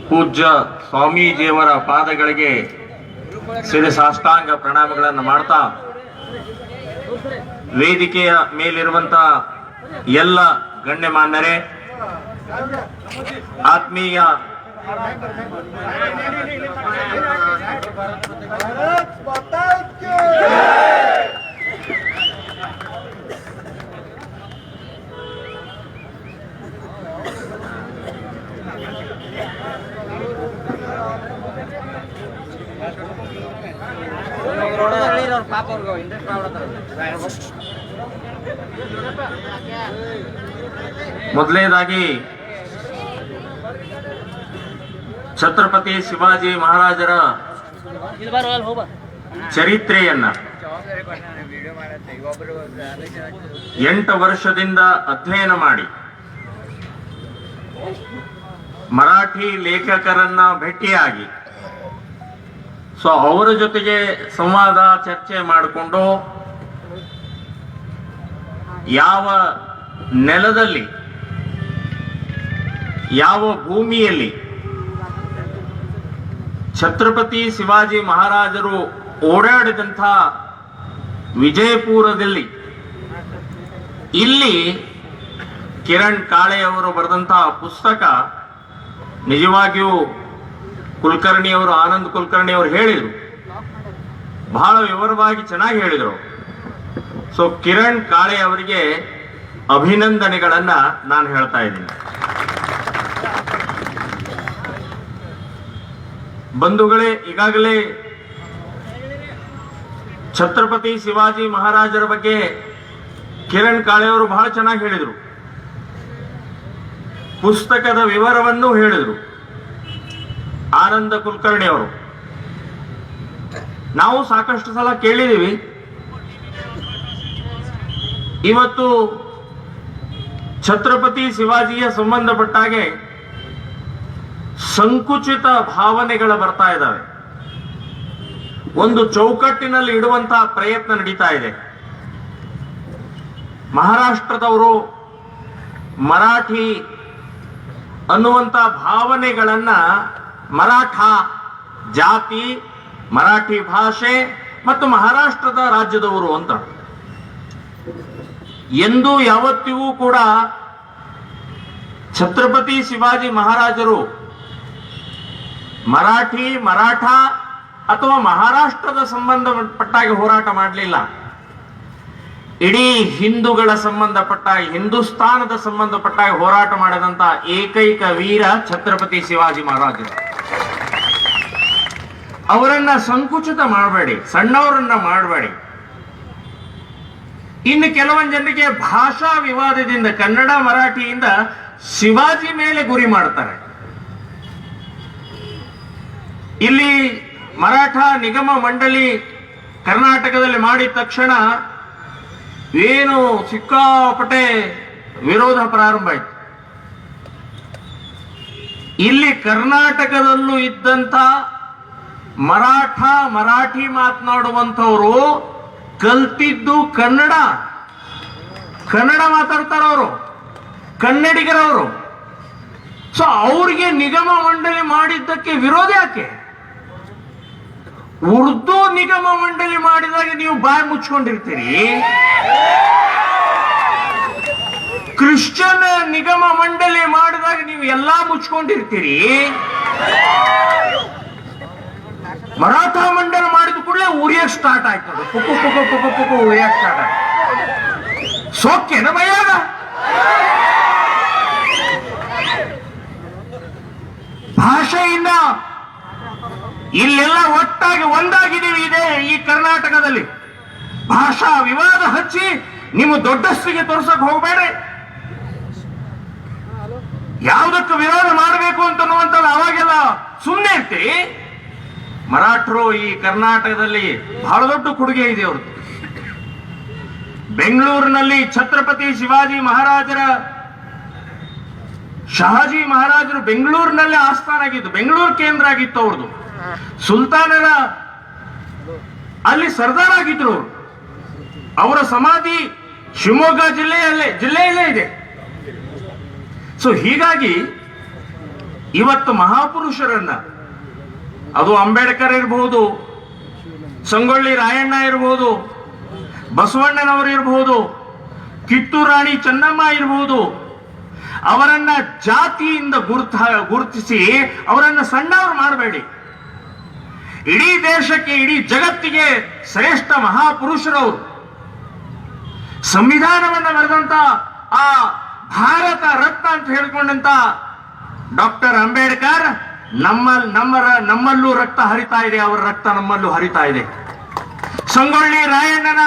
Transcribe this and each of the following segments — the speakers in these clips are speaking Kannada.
ಪೂಜ್ಯ ಸ್ವಾಮೀಜಿಯವರ ಪಾದಗಳಿಗೆ ಶಿರಸಾಷ್ಟಾಂಗ ಪ್ರಣಾಮಗಳನ್ನು ಮಾಡ್ತಾ, ವೇದಿಕೆಯ ಮೇಲಿರುವಂತ ಎಲ್ಲ ಗಣ್ಯಮಾನ್ಯರೇ, ಆತ್ಮೀಯ ಮೊದಲನೇದಾಗಿ ಛತ್ರಪತಿ ಶಿವಾಜಿ ಮಹಾರಾಜರ ಚರಿತ್ರೆಯನ್ನ 8 ವರ್ಷದಿಂದ ಅಧ್ಯಯನ ಮಾಡಿ ಮರಾಠಿ ಲೇಖಕರನ್ನ ಭೇಟಿಯಾಗಿ ಅವರ ಜೊತೆಗೆ ಸಂವಾದ ಚರ್ಚೆ ಮಾಡಿಕೊಂಡು ಯಾವ ನೆಲದಲ್ಲಿ ಯಾವ ಭೂಮಿಯಲ್ಲಿ ಛತ್ರಪತಿ ಶಿವಾಜಿ ಮಹಾರಾಜರು ಓಡಾಡಿದಂಥ ವಿಜಯಪುರದಲ್ಲಿ ಇಲ್ಲಿ ಕಿರಣ್ ಕಾಳೆ ಅವರು ಬರೆದಂತಹ ಪುಸ್ತಕ ನಿಜವಾಗಿಯೂ ಕುಲಕರ್ಣಿಯವರು, ಆನಂದ್ ಕುಲಕರ್ಣಿ ಅವರು ಹೇಳಿದರು, ಬಹಳ ವಿವರವಾಗಿ ಚೆನ್ನಾಗಿ ಹೇಳಿದರು. ಕಿರಣ್ ಕಾಳೆ ಅವರಿಗೆ ಅಭಿನಂದನೆಗಳನ್ನ ನಾನು ಹೇಳ್ತಾ ಇದ್ದೀನಿ. ಬಂಧುಗಳೇ, ಈಗಾಗಲೇ ಛತ್ರಪತಿ ಶಿವಾಜಿ ಮಹಾರಾಜರ ಬಗ್ಗೆ ಕಿರಣ್ ಕಾಳೆ ಅವರು ಬಹಳ ಚೆನ್ನಾಗಿ ಹೇಳಿದರು, ಪುಸ್ತಕದ ವಿವರವನ್ನು ಹೇಳಿದರು. ಆನಂದ ಕುಲಕರ್ಣಿ ಅವರು, ನಾವು ಸಾಕಷ್ಟು ಸಲ ಕೇಳಿದೀವಿ. ಇವತ್ತು ಛತ್ರಪತಿ ಶಿವಾಜಿಯ ಸಂಬಂಧಪಟ್ಟ ಹಾಗೆ ಸಂಕುಚಿತ ಭಾವನೆಗಳು ಬರ್ತಾ ಇದ್ದಾವೆ. ಒಂದು ಚೌಕಟ್ಟಿನಲ್ಲಿ ಇಡುವಂತಹ ಪ್ರಯತ್ನ ನಡೀತಾ ಇದೆ. ಮಹಾರಾಷ್ಟ್ರದವರು ಮರಾಠಿ ಅನ್ನುವಂತ ಭಾವನೆಗಳನ್ನ ಮರಾಠ ಜಾತಿ, ಮರಾಠಿ ಭಾಷೆ ಮತ್ತು ಮಹಾರಾಷ್ಟ್ರದ ರಾಜ್ಯದವರು ಅಂತ ಎಂದು ಯಾವತ್ತಿಗೂ ಕೂಡ ಛತ್ರಪತಿ ಶಿವಾಜಿ ಮಹಾರಾಜರು ಮರಾಠ ಅಥವಾ ಮಹಾರಾಷ್ಟ್ರದ ಸಂಬಂಧಪಟ್ಟಾಗಿ ಹೋರಾಟ ಮಾಡಲಿಲ್ಲ. ಇಡೀ ಹಿಂದೂಗಳ ಸಂಬಂಧಪಟ್ಟ, ಹಿಂದೂಸ್ತಾನದ ಸಂಬಂಧಪಟ್ಟಾಗಿ ಹೋರಾಟ ಮಾಡಿದಂತ ಏಕೈಕ ವೀರ ಛತ್ರಪತಿ ಶಿವಾಜಿ ಮಹಾರಾಜರು. ಅವರನ್ನ ಸಂಕುಚಿತ ಮಾಡಬೇಡಿ, ಸಣ್ಣವರನ್ನ ಮಾಡಬೇಡಿ. ಇನ್ನು ಕೆಲವೊಂದು ಜನರಿಗೆ ಭಾಷಾ ವಿವಾದದಿಂದ, ಕನ್ನಡ ಮರಾಠಿಯಿಂದ ಶಿವಾಜಿ ಮೇಲೆ ಗುರಿ ಮಾಡ್ತಾರೆ. ಇಲ್ಲಿ ಮರಾಠ ನಿಗಮ ಮಂಡಳಿ ಕರ್ನಾಟಕದಲ್ಲಿ ಮಾಡಿದ ತಕ್ಷಣ ಏನು ಸಿಕ್ಕಾಪಟ್ಟೆ ವಿರೋಧ ಪ್ರಾರಂಭ ಆಯ್ತು. ಇಲ್ಲಿ ಕರ್ನಾಟಕದಲ್ಲೂ ಇದ್ದಂತ ಮರಾಠಿ ಮಾತನಾಡುವಂಥವರು ಕಲ್ತಿದ್ದು ಕನ್ನಡ ಮಾತಾಡ್ತಾರವರು, ಕನ್ನಡಿಗರವರು. ಅವ್ರಿಗೆ ನಿಗಮ ಮಂಡಳಿ ಮಾಡಿದ್ದಕ್ಕೆ ವಿರೋಧ ಯಾಕೆ? ಉರ್ದು ನಿಗಮ ಮಂಡಳಿ ಮಾಡಿದಾಗ ನೀವು ಬಾಯಿ ಮುಚ್ಕೊಂಡಿರ್ತೀರಿ, ಕ್ರಿಶ್ಚಿಯನ್ ನಿಗಮ ಮಂಡಳಿ ಮಾಡಿದಾಗ ನೀವು ಎಲ್ಲಾ ಮುಚ್ಕೊಂಡಿರ್ತೀರಿ, ಮರಾಠ ಮಂಡಲ ಮಾಡಿದ ಕೂಡಲೇ ಉರಿಯಕ್ ಸ್ಟಾರ್ಟ್ ಆಯ್ತು. ಪುಕ್ಕು ಪುಕ್ಕು ಪುಕ್ಕು ಪುಕ್ಕು ಉರಿಯಕ್ ಸ್ಟಾರ್ಟ್ ಆಯ್ತು. ಸೋಕ್ಯನ ಭಯಾಗ ಭಾಷೆಯಿಂದ ಇಲ್ಲೆಲ್ಲ ಒಟ್ಟಾಗಿ ಒಂದಾಗಿದ್ದೀವಿ. ಇದೆ ಈ ಕರ್ನಾಟಕದಲ್ಲಿ ಭಾಷಾ ವಿವಾದ ಹಚ್ಚಿ ನಿಮ್ಮ ದೊಡ್ಡಸ್ತಿಗೆ ತೋರ್ಸಕ್ ಹೋಗಬೇಡಿ. ಯಾವುದಕ್ಕೆ ವಿರೋಧ ಮಾಡಬೇಕು ಅಂತನ್ನುವಂಥದ್ದು ಅವಾಗೆಲ್ಲ ಸುಮ್ಮನೆ ಇರ್ತೀರಿ. ಮರಾಠರು ಈ ಕರ್ನಾಟಕದಲ್ಲಿ ಬಹಳ ದೊಡ್ಡ ಕೊಡುಗೆ ಇದೆ ಅವ್ರದ್ದು. ಬೆಂಗಳೂರಿನಲ್ಲಿ ಛತ್ರಪತಿ ಶಿವಾಜಿ ಮಹಾರಾಜರ ಶಹಾಜಿ ಮಹಾರಾಜರು ಬೆಂಗಳೂರಿನಲ್ಲೇ ಆಸ್ಥಾನ ಆಗಿತ್ತು, ಬೆಂಗಳೂರು ಕೇಂದ್ರ ಆಗಿತ್ತು ಅವ್ರದ್ದು. ಸುಲ್ತಾನರ ಅಲ್ಲಿ ಸರ್ದಾರ್ ಆಗಿದ್ರು ಅವರು. ಅವರ ಸಮಾಧಿ ಶಿವಮೊಗ್ಗ ಜಿಲ್ಲೆಯಲ್ಲೇ ಇದೆ. ಹೀಗಾಗಿ ಇವತ್ತು ಮಹಾಪುರುಷರನ್ನ, ಅದು ಅಂಬೇಡ್ಕರ್ ಇರಬಹುದು, ಸಂಗೊಳ್ಳಿ ರಾಯಣ್ಣ ಇರಬಹುದು, ಬಸವಣ್ಣನವರು ಇರಬಹುದು, ಕಿತ್ತೂರು ರಾಣಿ ಚೆನ್ನಮ್ಮ ಇರಬಹುದು, ಅವರನ್ನ ಜಾತಿಯಿಂದ ಗುರುತಿಸಿ ಅವರನ್ನ ಸಣ್ಣವರು ಮಾಡಬೇಡಿ. ಇಡೀ ದೇಶಕ್ಕೆ, ಇಡೀ ಜಗತ್ತಿಗೆ ಶ್ರೇಷ್ಠ ಮಹಾಪುರುಷರವರು. ಸಂವಿಧಾನವನ್ನ ಬರೆದಂತ ಆ ಭಾರತ ರತ್ನ ಅಂತ ಹೇಳಿಕೊಂಡಂತ ಡಾಕ್ಟರ್ ಅಂಬೇಡ್ಕರ್ ನಮ್ಮಲ್ಲೂ ರಕ್ತ ಹರಿತಾ ಇದೆ, ಅವರ ರಕ್ತ ನಮ್ಮಲ್ಲೂ ಹರಿತಾ ಇದೆ. ಸಂಗೊಳ್ಳಿ ರಾಯಣ್ಣನ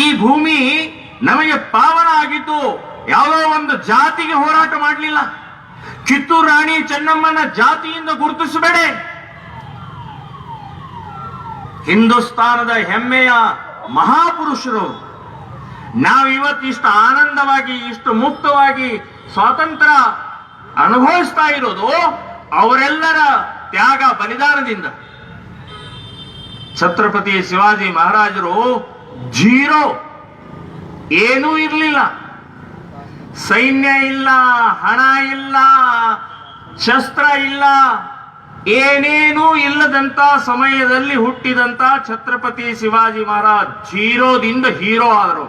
ಈ ಭೂಮಿ ನಮಗೆ ಪಾವನ ಆಗಿದ್ದು ಯಾವುದೋ ಒಂದು ಜಾತಿಗೆ ಹೋರಾಟ ಮಾಡಲಿಲ್ಲ. ಕಿತ್ತೂರು ರಾಣಿ ಚೆನ್ನಮ್ಮನ ಜಾತಿಯಿಂದ ಗುರುತಿಸಬೇಡ. ಹಿಂದೂಸ್ತಾನದ ಹೆಮ್ಮೆಯ ಮಹಾಪುರುಷರು. ನಾವಿವತ್ತು ಇಷ್ಟು ಆನಂದವಾಗಿ, ಇಷ್ಟು ಮುಕ್ತವಾಗಿ ಸ್ವಾತಂತ್ರ್ಯ ಅನುಭವಿಸ್ತಾ ಇರೋದು ಅವರೆಲ್ಲರ ತ್ಯಾಗ ಬಲಿದಾನದಿಂದ. ಛತ್ರಪತಿ ಶಿವಾಜಿ ಮಹಾರಾಜರು ಜೀರೋ, ಏನೂ ಇರಲಿಲ್ಲ. ಸೈನ್ಯ ಇಲ್ಲ, ಹಣ ಇಲ್ಲ, ಶಸ್ತ್ರ ಇಲ್ಲ, ಏನೇನೂ ಇಲ್ಲದಂತ ಸಮಯದಲ್ಲಿ ಹುಟ್ಟಿದಂತ ಛತ್ರಪತಿ ಶಿವಾಜಿ ಮಹಾರಾಜ್ ಜೀರೋದಿಂದ ಹೀರೋ ಆದರು.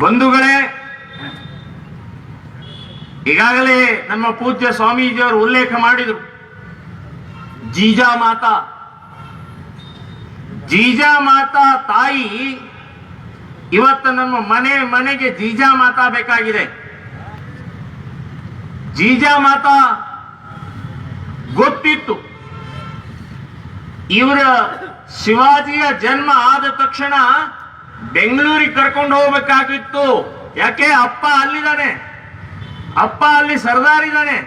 ಬಂಧುಗಳೇ, ಈಗಾಗಲೇ ನಮ್ಮ ಪೂಜ್ಯ ಸ್ವಾಮೀಜಿಯವರು ಉಲ್ಲೇಖ ಮಾಡಿದರು, ಜೀಜಾ ಮಾತಾ ತಾಯಿ ಇವತ್ತು ನಮ್ಮ ಮನೆಗೆ ಜೀಜಾ ಮಾತಾ ಬೇಕಾಗಿದೆ. ಜೀಜಾ ಮಾತಾ ಗೊತ್ತಿತ್ತು. ಇವರ ಶಿವಾಜಿಯ ಜನ್ಮ ಆದ ತಕ್ಷಣ ಬೆಂಗಳೂರಿಗೆ ಕರ್ಕೊಂಡು ಹೋಗ್ಬೇಕಾಗಿತ್ತು. ಯಾಕೆ? ಅಪ್ಪ ಅಲ್ಲಿದ್ದಾನೆ, ಅಪ್ಪ ಅಲ್ಲಿ ಸರ್ದಾರ್ ಇದ್ದಾನೆ.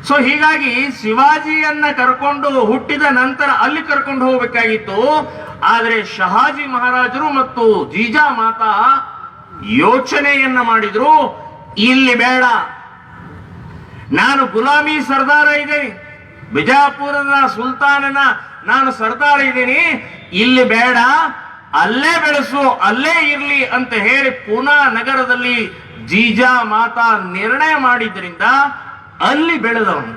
ಸೊ ಹೀಗಾಗಿ ಶಿವಾಜಿಯನ್ನ ಕರ್ಕೊಂಡು ಹುಟ್ಟಿದ ನಂತರ ಅಲ್ಲಿ ಕರ್ಕೊಂಡು ಹೋಗ್ಬೇಕಾಗಿತ್ತು. ಆದರೆ ಶಹಾಜಿ ಮಹಾರಾಜರು ಮತ್ತು ಜೀಜಾ ಮಾತಾ ಯೋಚನೆಯನ್ನ ಮಾಡಿದ್ರು, ಇಲ್ಲಿ ಬೇಡ, ನಾನು ಗುಲಾಮಿ ಸರ್ದಾರ ಇದ್ದೀನಿ, ಬಿಜಾಪುರದ ಸುಲ್ತಾನನ ನಾನು ಸರ್ದಾರ ಇದ್ದೀನಿ, ಇಲ್ಲಿ ಬೇಡ, ಅಲ್ಲೇ ಬೆಳೆಸು, ಅಲ್ಲೇ ಇರ್ಲಿ ಅಂತ ಹೇಳಿ ಪೂನಾ ನಗರದಲ್ಲಿ ಜೀಜಾ ಮಾತಾ ನಿರ್ಣಯ ಮಾಡಿದ್ರಿಂದ ಅಲ್ಲಿ ಬೆಳೆದವನು.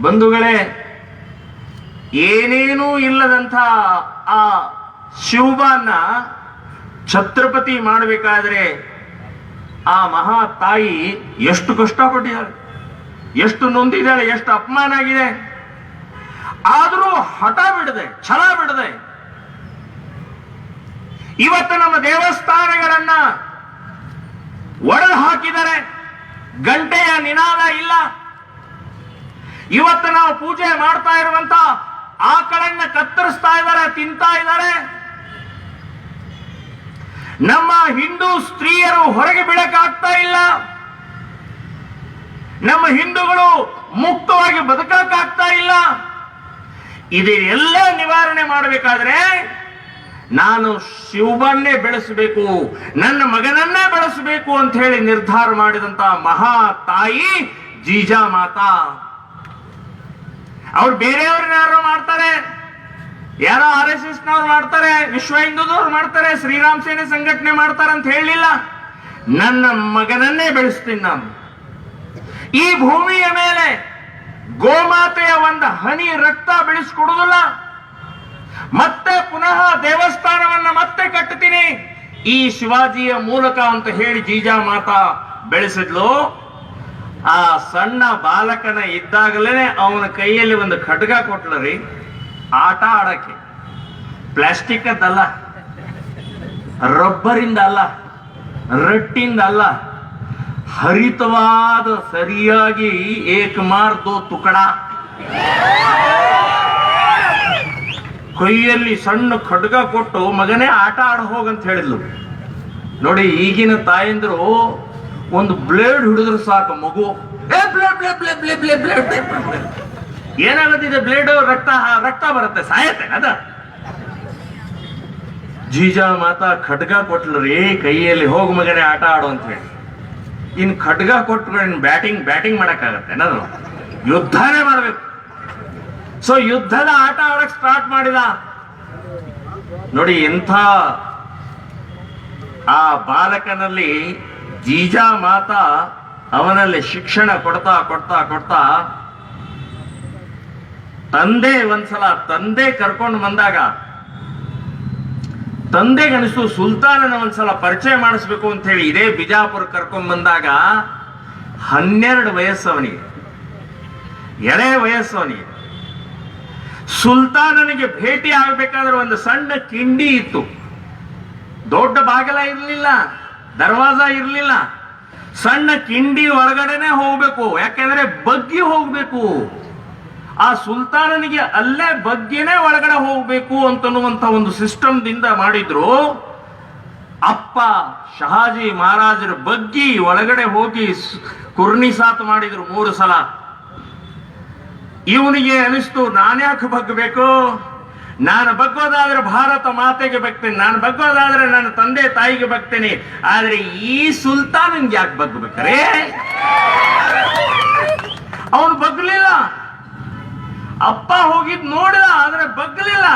ಬಂಧುಗಳೇ, ಏನೇನೂ ಇಲ್ಲದಂಥ ಆ ಶಿವಬಾನ ಛತ್ರಪತಿ ಮಾಡಬೇಕಾದ್ರೆ ಆ ಮಹಾ ತಾಯಿ ಎಷ್ಟು ಕಷ್ಟಪಟ್ಟಿದ್ದಾಳೆ, ಎಷ್ಟು ನೊಂದಿದ್ದಾಳೆ, ಎಷ್ಟು ಅಪಮಾನ ಆಗಿದೆ. ಆದರೂ ಹಠ ಬಿಡದೆ, ಛಲ ಬಿಡದೆ ಇವತ್ತು ನಮ್ಮ ದೇವಸ್ಥಾನಗಳನ್ನ ಒಡೆದು ಹಾಕಿದ್ದಾರೆ. ಗಂಟೆಯ ನಿನಾದ ಇಲ್ಲ. ಇವತ್ತು ನಾವು ಪೂಜೆ ಮಾಡ್ತಾ ಇರುವಂತ ಆಕಳನ್ನ ಕತ್ತರಿಸ್ತಾ ಇದ್ದಾರೆ, ತಿಂತಾ ಇದ್ದಾರೆ. ನಮ್ಮ ಹಿಂದೂ ಸ್ತ್ರೀಯರು ಹೊರಗೆ ಬೀಳಕ್ಕಾಗ್ತಾ ಇಲ್ಲ. ನಮ್ಮ ಹಿಂದೂಗಳು ಮುಕ್ತವಾಗಿ ಬದುಕಕ್ಕಾಗ್ತಾ ಇಲ್ಲ. ಇದೆಲ್ಲ ನಿವಾರಣೆ ಮಾಡಬೇಕಾದ್ರೆ ನಾನು ಶಿವಬನ್ನೇ ಬೆಳೆಸಬೇಕು, ನನ್ನ ಮಗನನ್ನೇ ಬೆಳೆಸಬೇಕು ಅಂತ ಹೇಳಿ ನಿರ್ಧಾರ ಮಾಡಿದಂತ ಮಹಾ ತಾಯಿ ಜೀಜಾ ಮಾತಾ. ಅವ್ರು ಬೇರೆಯವ್ರನ್ನ ಯಾರೋ ಮಾಡ್ತಾರೆ, ಯಾರೋ RSS ನವ್ರು ಮಾಡ್ತಾರೆ, ವಿಶ್ವ ಹಿಂದೂದವ್ರು ಮಾಡ್ತಾರೆ, ಶ್ರೀರಾಮ್ ಸೇನೆ ಸಂಘಟನೆ ಮಾಡ್ತಾರೆ ಅಂತ ಹೇಳಿಲ್ಲ. ನನ್ನ ಮಗನನ್ನೇ ಬೆಳೆಸ್ತೀನಿ ನಾನು. ಈ ಭೂಮಿಯ ಮೇಲೆ ಗೋಮಾತೆಯ ಒಂದು ಹನಿ ರಕ್ತ ಬೆಳೆಸ್ಕೊಡುದಿಲ್ಲ. ಮತ್ತೆ ಪುನಃ ದೇವಸ್ಥಾನವನ್ನ ಮತ್ತೆ ಕಟ್ಟುತ್ತೀನಿ ಈ ಶಿವಾಜಿಯ ಮೂಲಕ ಅಂತ ಹೇಳಿ ಜೀಜಾ ಮಾತಾ ಬೆಳೆಸಿದ್ಲು. ಆ ಸಣ್ಣ ಬಾಲಕನ ಇದ್ದಾಗಲೇ ಅವನ ಕೈಯಲ್ಲಿ ಒಂದು ಖಡ್ಗ ಕೊಟ್ಲರಿ, ಆಟ ಆಡಕ್ಕೆ. ಪ್ಲಾಸ್ಟಿಕ್ ಅದ್ದಲ್ಲ, ರಬ್ಬರಿಂದ ಅಲ್ಲ, ರಟ್ಟಿಂದ ಅಲ್ಲ, ಹರಿತವಾದ ಸರಿಯಾಗಿ ಏಕಮಾರ್ ದೋ ತುಕಡ, ಕೈಯಲ್ಲಿ ಸಣ್ಣ ಖಡ್ಗ ಕೊಟ್ಟು ಮಗನೇ ಆಟ ಆಡ ಹೋಗಂತ ಹೇಳಿದ್ಲು. ನೋಡಿ, ಈಗಿನ ತಾಯಂದ್ರು ಒಂದು ಬ್ಲೇಡ್ ಹಿಡಿದ್ರು ಸಾಕು, ಮಗು ಏನಾಗುತ್ತಿದೆ, ಬ್ಲೇಡ್ ರಕ್ತ ಬರುತ್ತೆ, ಸಾಯತ್ತೆ ಅದ. ಜೀಜಾ ಮಾತಾ ಖಡ್ಗ ಕೊಟ್ಲರಿ ಕೈಯಲ್ಲಿ, ಹೋಗು ಮಗನೇ ಆಟ ಆಡು ಅಂತ ಹೇಳಿ. ಇನ್ ಖಡ್ಗ ಕೊಟ್ಟು ಬ್ಯಾಟಿಂಗ್ ಮಾಡಕ್ಕಾಗತ್ತೆ? ನಾನು ಯುದ್ಧನೇ ಮಾಡ್ಬೇಕು. ಸೊ ಯುದ್ಧದ ಆಟ ಆಡಕ್ ಸ್ಟಾರ್ಟ್ ಮಾಡಿದ. ನೋಡಿ, ಎಂಥ ಆ ಬಾಲಕನಲ್ಲಿ ಜೀಜಾ ಮಾತಾ ಅವನಲ್ಲಿ ಶಿಕ್ಷಣ ಕೊಡ್ತಾ ಕೊಡ್ತಾ ಕೊಡ್ತಾ ತಂದೆ ಕರ್ಕೊಂಡು ಬಂದಾಗ ತಂದೆಗನಿಸ್ತು ಸುಲ್ತಾನನ ಒಂದ್ಸಲ ಪರಿಚಯ ಮಾಡಿಸ್ಬೇಕು ಅಂತ ಹೇಳಿ ಇದೇ ಬಿಜಾಪುರ ಕರ್ಕೊಂಡ್ ಬಂದಾಗ 12 ವಯಸ್ಸು ಅವನಿಗೆ, ಎಳೆ ವಯಸ್ಸು ಅವನಿಗೆ. ಸುಲ್ತಾನನಿಗೆ ಭೇಟಿ ಆಗಬೇಕಾದ್ರೆ ಒಂದು ಸಣ್ಣ ಕಿಂಡಿ ಇತ್ತು, ದೊಡ್ಡ ಬಾಗಿಲ ಇರಲಿಲ್ಲ, ದರ್ವಾಜ ಇರಲಿಲ್ಲ. ಸಣ್ಣ ಕಿಂಡಿ ಒಳಗಡೆನೆ ಹೋಗ್ಬೇಕು, ಯಾಕೆಂದ್ರೆ ಬಗ್ಗಿ ಹೋಗ್ಬೇಕು. ಆ ಸುಲ್ತಾನನಿಗೆ ಅಲ್ಲೇ ಬಗ್ಗೆನೆ ಒಳಗಡೆ ಹೋಗ್ಬೇಕು ಅಂತನ್ನುವಂತ ಒಂದು ಸಿಸ್ಟಮ್ ದಿಂದ ಮಾಡಿದ್ರು. ಅಪ್ಪ ಶಹಾಜಿ ಮಹಾರಾಜರ ಬಗ್ಗಿ ಒಳಗಡೆ ಹೋಗಿ ಕುರ್ನಿಸಾತ್ ಮಾಡಿದ್ರು 3 ಸಲ. ಇವನಿಗೆ ಅನಿಸ್ತು, ನಾನ್ಯಾಕೆ ಬಗ್ಗಬೇಕು, ನಾನು ಬಗ್ಗೋದಾದ್ರೆ ಭಾರತ ಮಾತೆಗೆ ಬಗ್ತೇನೆ, ನಾನು ಬಗ್ಗೋದಾದ್ರೆ ನನ್ನ ತಂದೆ ತಾಯಿಗೆ ಬಗ್ತೇನೆ. ಆದ್ರೆ ಈ ಸುಲ್ತಾನನ್ಗೆ ಯಾಕೆ ಬಗ್ಬೇಕಾರೆ? ಅವನು ಬಗ್ಲಿಲ್ಲ. ಅಪ್ಪ ಹೋಗಿದ್ ನೋಡಿದ, ಆದ್ರೆ ಬಗ್ಲಿಲ್ಲ.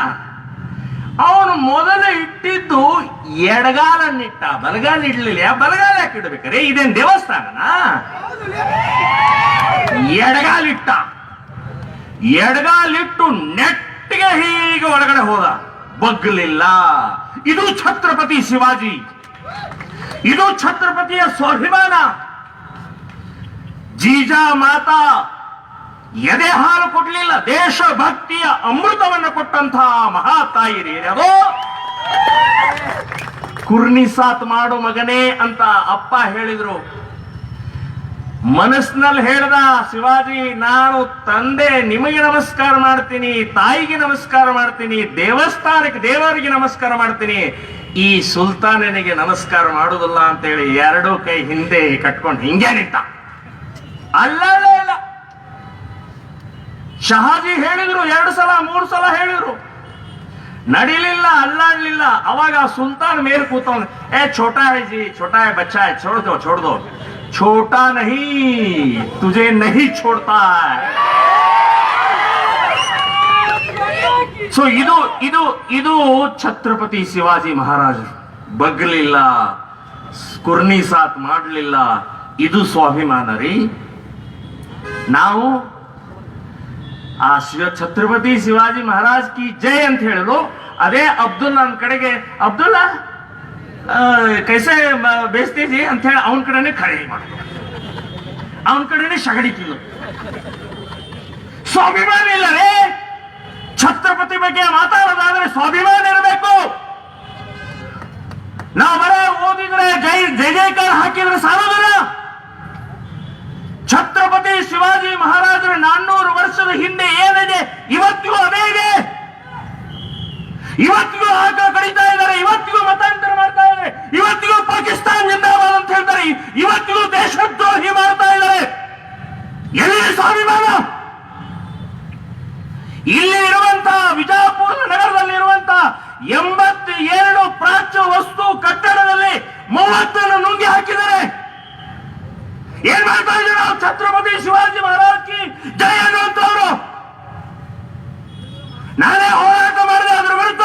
ಅವನು ಮೊದಲು ಇಟ್ಟಿದ್ದು ಎಡಗಾಲನ್ನಿಟ್ಟ, ಬಲಗಾಲ ಇಡ್ಲಿಲ್ಲ. ಬಲಗಾಲ ಯಾಕೆ ಇಡಬೇಕಾರೆ? ಇದೇನ್ ದೇವಸ್ಥಾನನ? ಎಡಗಾಲಿಟ್ಟ. ಎಡಗಾಲಿಟ್ಟು ನೆಟ್ಟಿಗೆ ಹೀಗೆ ಒಳಗಡೆ ಹೋದ, ಬಗ್ಲಿಲ್ಲ. ಇದು ಛತ್ರಪತಿ ಶಿವಾಜಿ, ಇದು ಛತ್ರಪತಿಯ ಸ್ವಾಭಿಮಾನ. ಜೀಜಾ ಮಾತಾ ಎದೆ ಹಾಲು ಕೊಡ್ಲಿಲ್ಲ, ದೇಶಭಕ್ತಿಯ ಅಮೃತವನ್ನು ಕೊಟ್ಟಂತಹ ಮಹಾ ತಾಯಿರಿ ಅದು. ಕುರ್ನಿಸಾತ್ ಮಾಡು ಮಗನೇ ಅಂತ ಅಪ್ಪ ಹೇಳಿದ್ರು. ಮನಸ್ಸಿನಲ್ಲಿ ಹೇಳ್ದ ಶಿವಾಜಿ, ನಾನು ತಂದೆ ನಿಮಗೆ ನಮಸ್ಕಾರ ಮಾಡ್ತೀನಿ, ತಾಯಿಗೆ ನಮಸ್ಕಾರ ಮಾಡ್ತೀನಿ, ದೇವಸ್ಥಾನಕ್ಕೆ ದೇವರಿಗೆ ನಮಸ್ಕಾರ ಮಾಡ್ತೀನಿ, ಈ ಸುಲ್ತಾನನಿಗೆ ನಮಸ್ಕಾರ ಮಾಡುದಿಲ್ಲ ಅಂತೇಳಿ 2 ಕೈ ಹಿಂದೆ ಕಟ್ಕೊಂಡು ಹಿಂಗೆ ನಿಂತ. ಅಲ್ಲ ಶಹಾಜಿ ಹೇಳಿದ್ರು, 2 ಸಲ 3 ಸಲ ಹೇಳಿದ್ರು, ನಡಿಲಿಲ್ಲ, ಅಲ್ಲಾಡ್ಲಿಲ್ಲ. ಅವಾಗ ಸುಲ್ತಾನ್ ಮೇಲೆ ಕೂತವನ್, ಛೋಟಾ ಹೈ ಜಿ, ಛೋಟಾ ಹೈ ಬಚ್ಚಾ ಹೈ, ಛೋಡ್ ದೋ छोटा नहीं, तुझे नहीं छोड़ता है. ಸೊ ಇದು ಛತ್ರಪತಿ ಶಿವಾಜಿ ಮಹಾರಾಜರು. ಬಗ್ಲಿಲ್ಲ, ಕುರ್ನಿಸಾತ್ ಮಾಡಲಿಲ್ಲ. ಇದು ಸ್ವಾಭಿಮಾನ ರೀ. ನಾವು ಆ ಛತ್ರಪತಿ ಶಿವಾಜಿ ಮಹಾರಾಜ್ ಕಿ ಜೈ ಅಂತ ಹೇಳಲು, ಅದೇ ಅಬ್ದುಲ್ಲಾ ನನ್ನ ಕಡೆಗೆ, ಅಬ್ದುಲ್ಲಾ ಕೈಸೆ ಬೇಸ್ತೀಜಿ ಅಂತ ಹೇಳಿ ಅವನ ಕಡೆನೆ ಖರೀದಿ ಮಾಡೋದು, ಅವನ ಕಡೆನೆ ಶಗಡಿ ತಿನ್ನು. ಸ್ವಾಭಿಮಾನ ಇಲ್ಲ ರೇ. ಛತ್ರಪತಿ ಬಗ್ಗೆ ಮಾತಾಡೋದಾದ್ರೆ ಸ್ವಾಭಿಮಾನ ಇರಬೇಕು. ನಾವು ಬರ ಓದಿದ್ರೆ ಜೈ ಜೈಕಾರ ಹಾಕಿದ್ರೆ ಸಾಲೋದಿಲ್ಲ. ಛತ್ರಪತಿ ಶಿವಾಜಿ ಮಹಾರಾಜರ 400 ವರ್ಷದ ಹಿಂದೆ ಏನಿದೆ ಇವತ್ತಿಗೂ ಅದೇ ಇದೆ. ಇವತ್ತಿಗೂ ಆಗ ಕಡಿತಾ ಇದ್ದಾರೆ, ಇವತ್ತಿಗೂ ಮತಾಂತರ ಮಾಡ್ತಾ ಇದ್ದಾರೆ, ಇವತ್ತಿಗೂ ಪಾಕಿಸ್ತಾನ ಜಿಂದಾಬಾದ್ ಅಂತ ಹೇಳ್ತಾರೆ, ಇವತ್ತಿಗೂ ದೇಶದ್ರೋಹಿ ಮಾಡ್ತಾ ಇದ್ದಾರೆ. ಎಲ್ಲಿ ಸ್ವಾಭಿಮಾನ? ಇಲ್ಲಿ ಇರುವಂತಹ ವಿಜಯಪುರ ನಗರದಲ್ಲಿರುವಂತಹ 82 ಪ್ರಾಚ್ಯ ವಸ್ತು ಕಟ್ಟಡದಲ್ಲಿ 30 ನುಂಗಿ ಹಾಕಿದ್ದಾರೆ. ಏನ್ ಮಾಡ್ತಾ ಇದ್ದೀವಿ ನಾವು? ಛತ್ರಪತಿ ಶಿವಾಜಿ ಮಹಾರಾಜ್ ಕಿ ಜೈ ಅನ್ನುವಂತವರು. ನಾನೇ ಹೋರಾಟ ಮಾಡಿದೆ ಅದ್ರ ವಿರುದ್ಧ.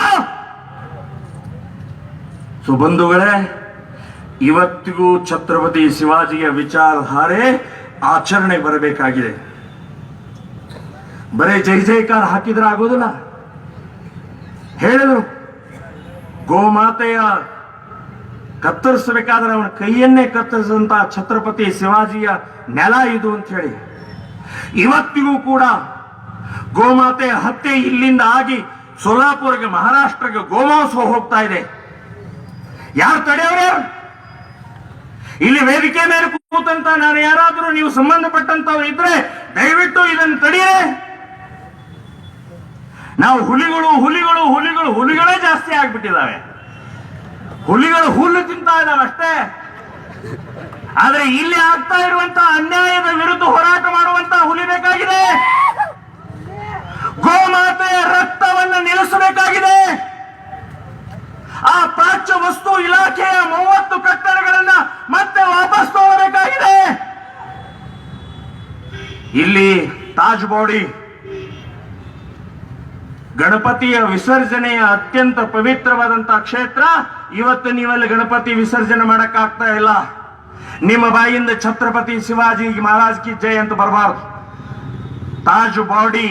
ಸೊ ಬಂಧುಗಳೇ, ಇವತ್ತಿಗೂ ಛತ್ರಪತಿ ಶಿವಾಜಿಯ ವಿಚಾರಧಾರೆ ಆಚರಣೆ ಬರಬೇಕಾಗಿದೆ. ಬರೇ ಜೈ ಜೈಕಾರ ಹಾಕಿದ್ರೆ ಆಗೋದಿಲ್ಲ. ಹೇಳಿದ್ರು, ಗೋಮಾತೆಯ ಕತ್ತರಿಸಬೇಕಾದ್ರೆ ಅವನ ಕೈಯನ್ನೇ ಕತ್ತರಿಸಿದಂತ ಛತ್ರಪತಿ ಶಿವಾಜಿಯ ನೆಲ ಇದು ಅಂತ ಹೇಳಿ. ಇವತ್ತಿಗೂ ಕೂಡ ಗೋಮಾತೆ ಹತ್ಯೆ ಇಲ್ಲಿಂದ ಆಗಿ ಸೋಲಾಪುರಕ್ಕೆ, ಮಹಾರಾಷ್ಟ್ರಕ್ಕೆ ಗೋಮಾಂಸ ಹೋಗ್ತಾ ಇದೆ. ಯಾರು ತಡೆಯವ್ರೆ? ಇಲ್ಲಿ ವೇದಿಕೆ ಮೇಲೆ ಕೂತಂತ ನಾನು ಯಾರಾದರೂ ನೀವು ಸಂಬಂಧಪಟ್ಟಂತವ್ರು ಇದ್ರೆ ದಯವಿಟ್ಟು ಇದನ್ನು ತಡೆಯೇ. ನಾವು ಹುಲಿಗಳೇ ಜಾಸ್ತಿ ಆಗ್ಬಿಟ್ಟಿದ್ದಾವೆ. ಹುಲಿಗಳು ಹುಲ್ಲು ತಿಂತಾ ಇದ್ದಾವೆ ಅಷ್ಟೇ. ಆದ್ರೆ ಇಲ್ಲಿ ಆಗ್ತಾ ಇರುವಂತಹ ಅನ್ಯಾಯದ ವಿರುದ್ಧ ಹೋರಾಟ ಮಾಡುವಂತಹ ಹುಲಿ ಬೇಕಾಗಿದೆ. ಗೋಮಾತೆಯ ರಕ್ತವನ್ನು ನಿಲ್ಲಿಸಬೇಕಾಗಿದೆ. ಆ ಪ್ರಾಚ್ಯ ವಸ್ತು ಇಲಾಖೆಯ 30 ಕಟ್ಟಡಗಳನ್ನ ಮತ್ತೆ ವಾಪಸ್ ತಗೋಬೇಕಾಗಿದೆ. ಇಲ್ಲಿ ತಾಜ್ ಬಾಡಿ ಗಣಪತಿಯ ವಿಸರ್ಜನೆಯ ಅತ್ಯಂತ ಪವಿತ್ರವಾದಂತಹ ಕ್ಷೇತ್ರ ಇವತ್ತು ನೀವಲ್ಲಿ ಗಣಪತಿ ವಿಸರ್ಜನೆ ಮಾಡಕ್ ಆಗ್ತಾ ಇಲ್ಲ. ನಿಮ್ಮ ಬಾಯಿಂದ ಛತ್ರಪತಿ ಶಿವಾಜಿ ಮಹಾರಾಜ್ ಕಿ ಜೈ ಅಂತ ಬರಬಾರ್ದು. ತಾಜ್ ಬಾಡಿ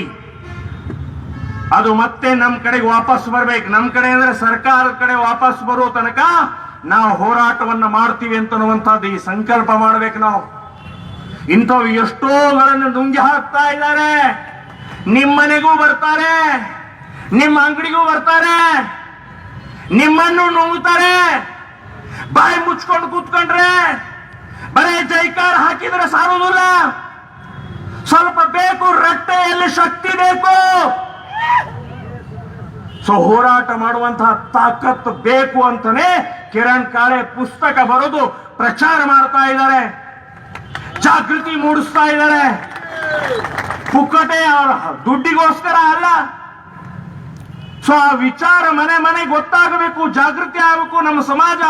ಅದು ಮತ್ತೆ ನಮ್ ಕಡೆಗೆ ವಾಪಸ್ ಬರ್ಬೇಕು. ನಮ್ ಕಡೆ ಅಂದ್ರೆ ಸರ್ಕಾರದ ಕಡೆ ವಾಪಸ್ ಬರೋ ತನಕ ನಾವು ಹೋರಾಟವನ್ನ ಮಾಡ್ತೀವಿ ಅಂತನ್ನುವಂಥದ್ದು ಈ ಸಂಕಲ್ಪ ಮಾಡ್ಬೇಕು ನಾವು. ಇಂಥವು ಎಷ್ಟೋಗಳನ್ನು ನುಂಗಿ ಹಾಕ್ತಾ ಇದ್ದಾರೆ. ನಿಮ್ಮ ಮನೆಗೂ ಬರ್ತಾರೆ, ನಿಮ್ಮ ಅಂಗಡಿಗೂ ಬರ್ತಾರೆ, ನಿಮ್ಮನ್ನು ನುಂಗ್ತಾರೆ. ಬಾಯಿ ಮುಚ್ಕೊಂಡು ಕೂತ್ಕೊಂಡ್ರೆ ಬರೇ ಜೈಕಾರ ಹಾಕಿದ್ರೆ ಸಾರುವುದಿಲ್ಲ. ಸ್ವಲ್ಪ ಬೇಕು, ರಟ್ಟೆಯಲ್ಲಿ ಶಕ್ತಿ ಬೇಕು. ಸೊ ಹೋರಾಟ ಮಾಡುವಂತಹ ತಾಕತ್ತು ಬೇಕು ಅಂತಾನೆ ಕಿರಣ್ ಕಾಳೆ ಪುಸ್ತಕ ಬರೆದು ಪ್ರಚಾರ ಮಾಡ್ತಾ ಇದ್ದಾರೆ, ಜಾಗೃತಿ ಮೂಡಿಸ್ತಾ ಇದ್ದಾರೆ. ಪುಕ್ಕಟೆ ಅವರ ದುಡ್ಡಿಗೋಸ್ಕರ ಅಲ್ಲ. ಸೊ ಆ ವಿಚಾರ ಮನೆ ಮನೆ ಗೊತ್ತಾಗಬೇಕು, ಜಾಗೃತಿ ಆಗಬೇಕು, ನಮ್ಮ ಸಮಾಜ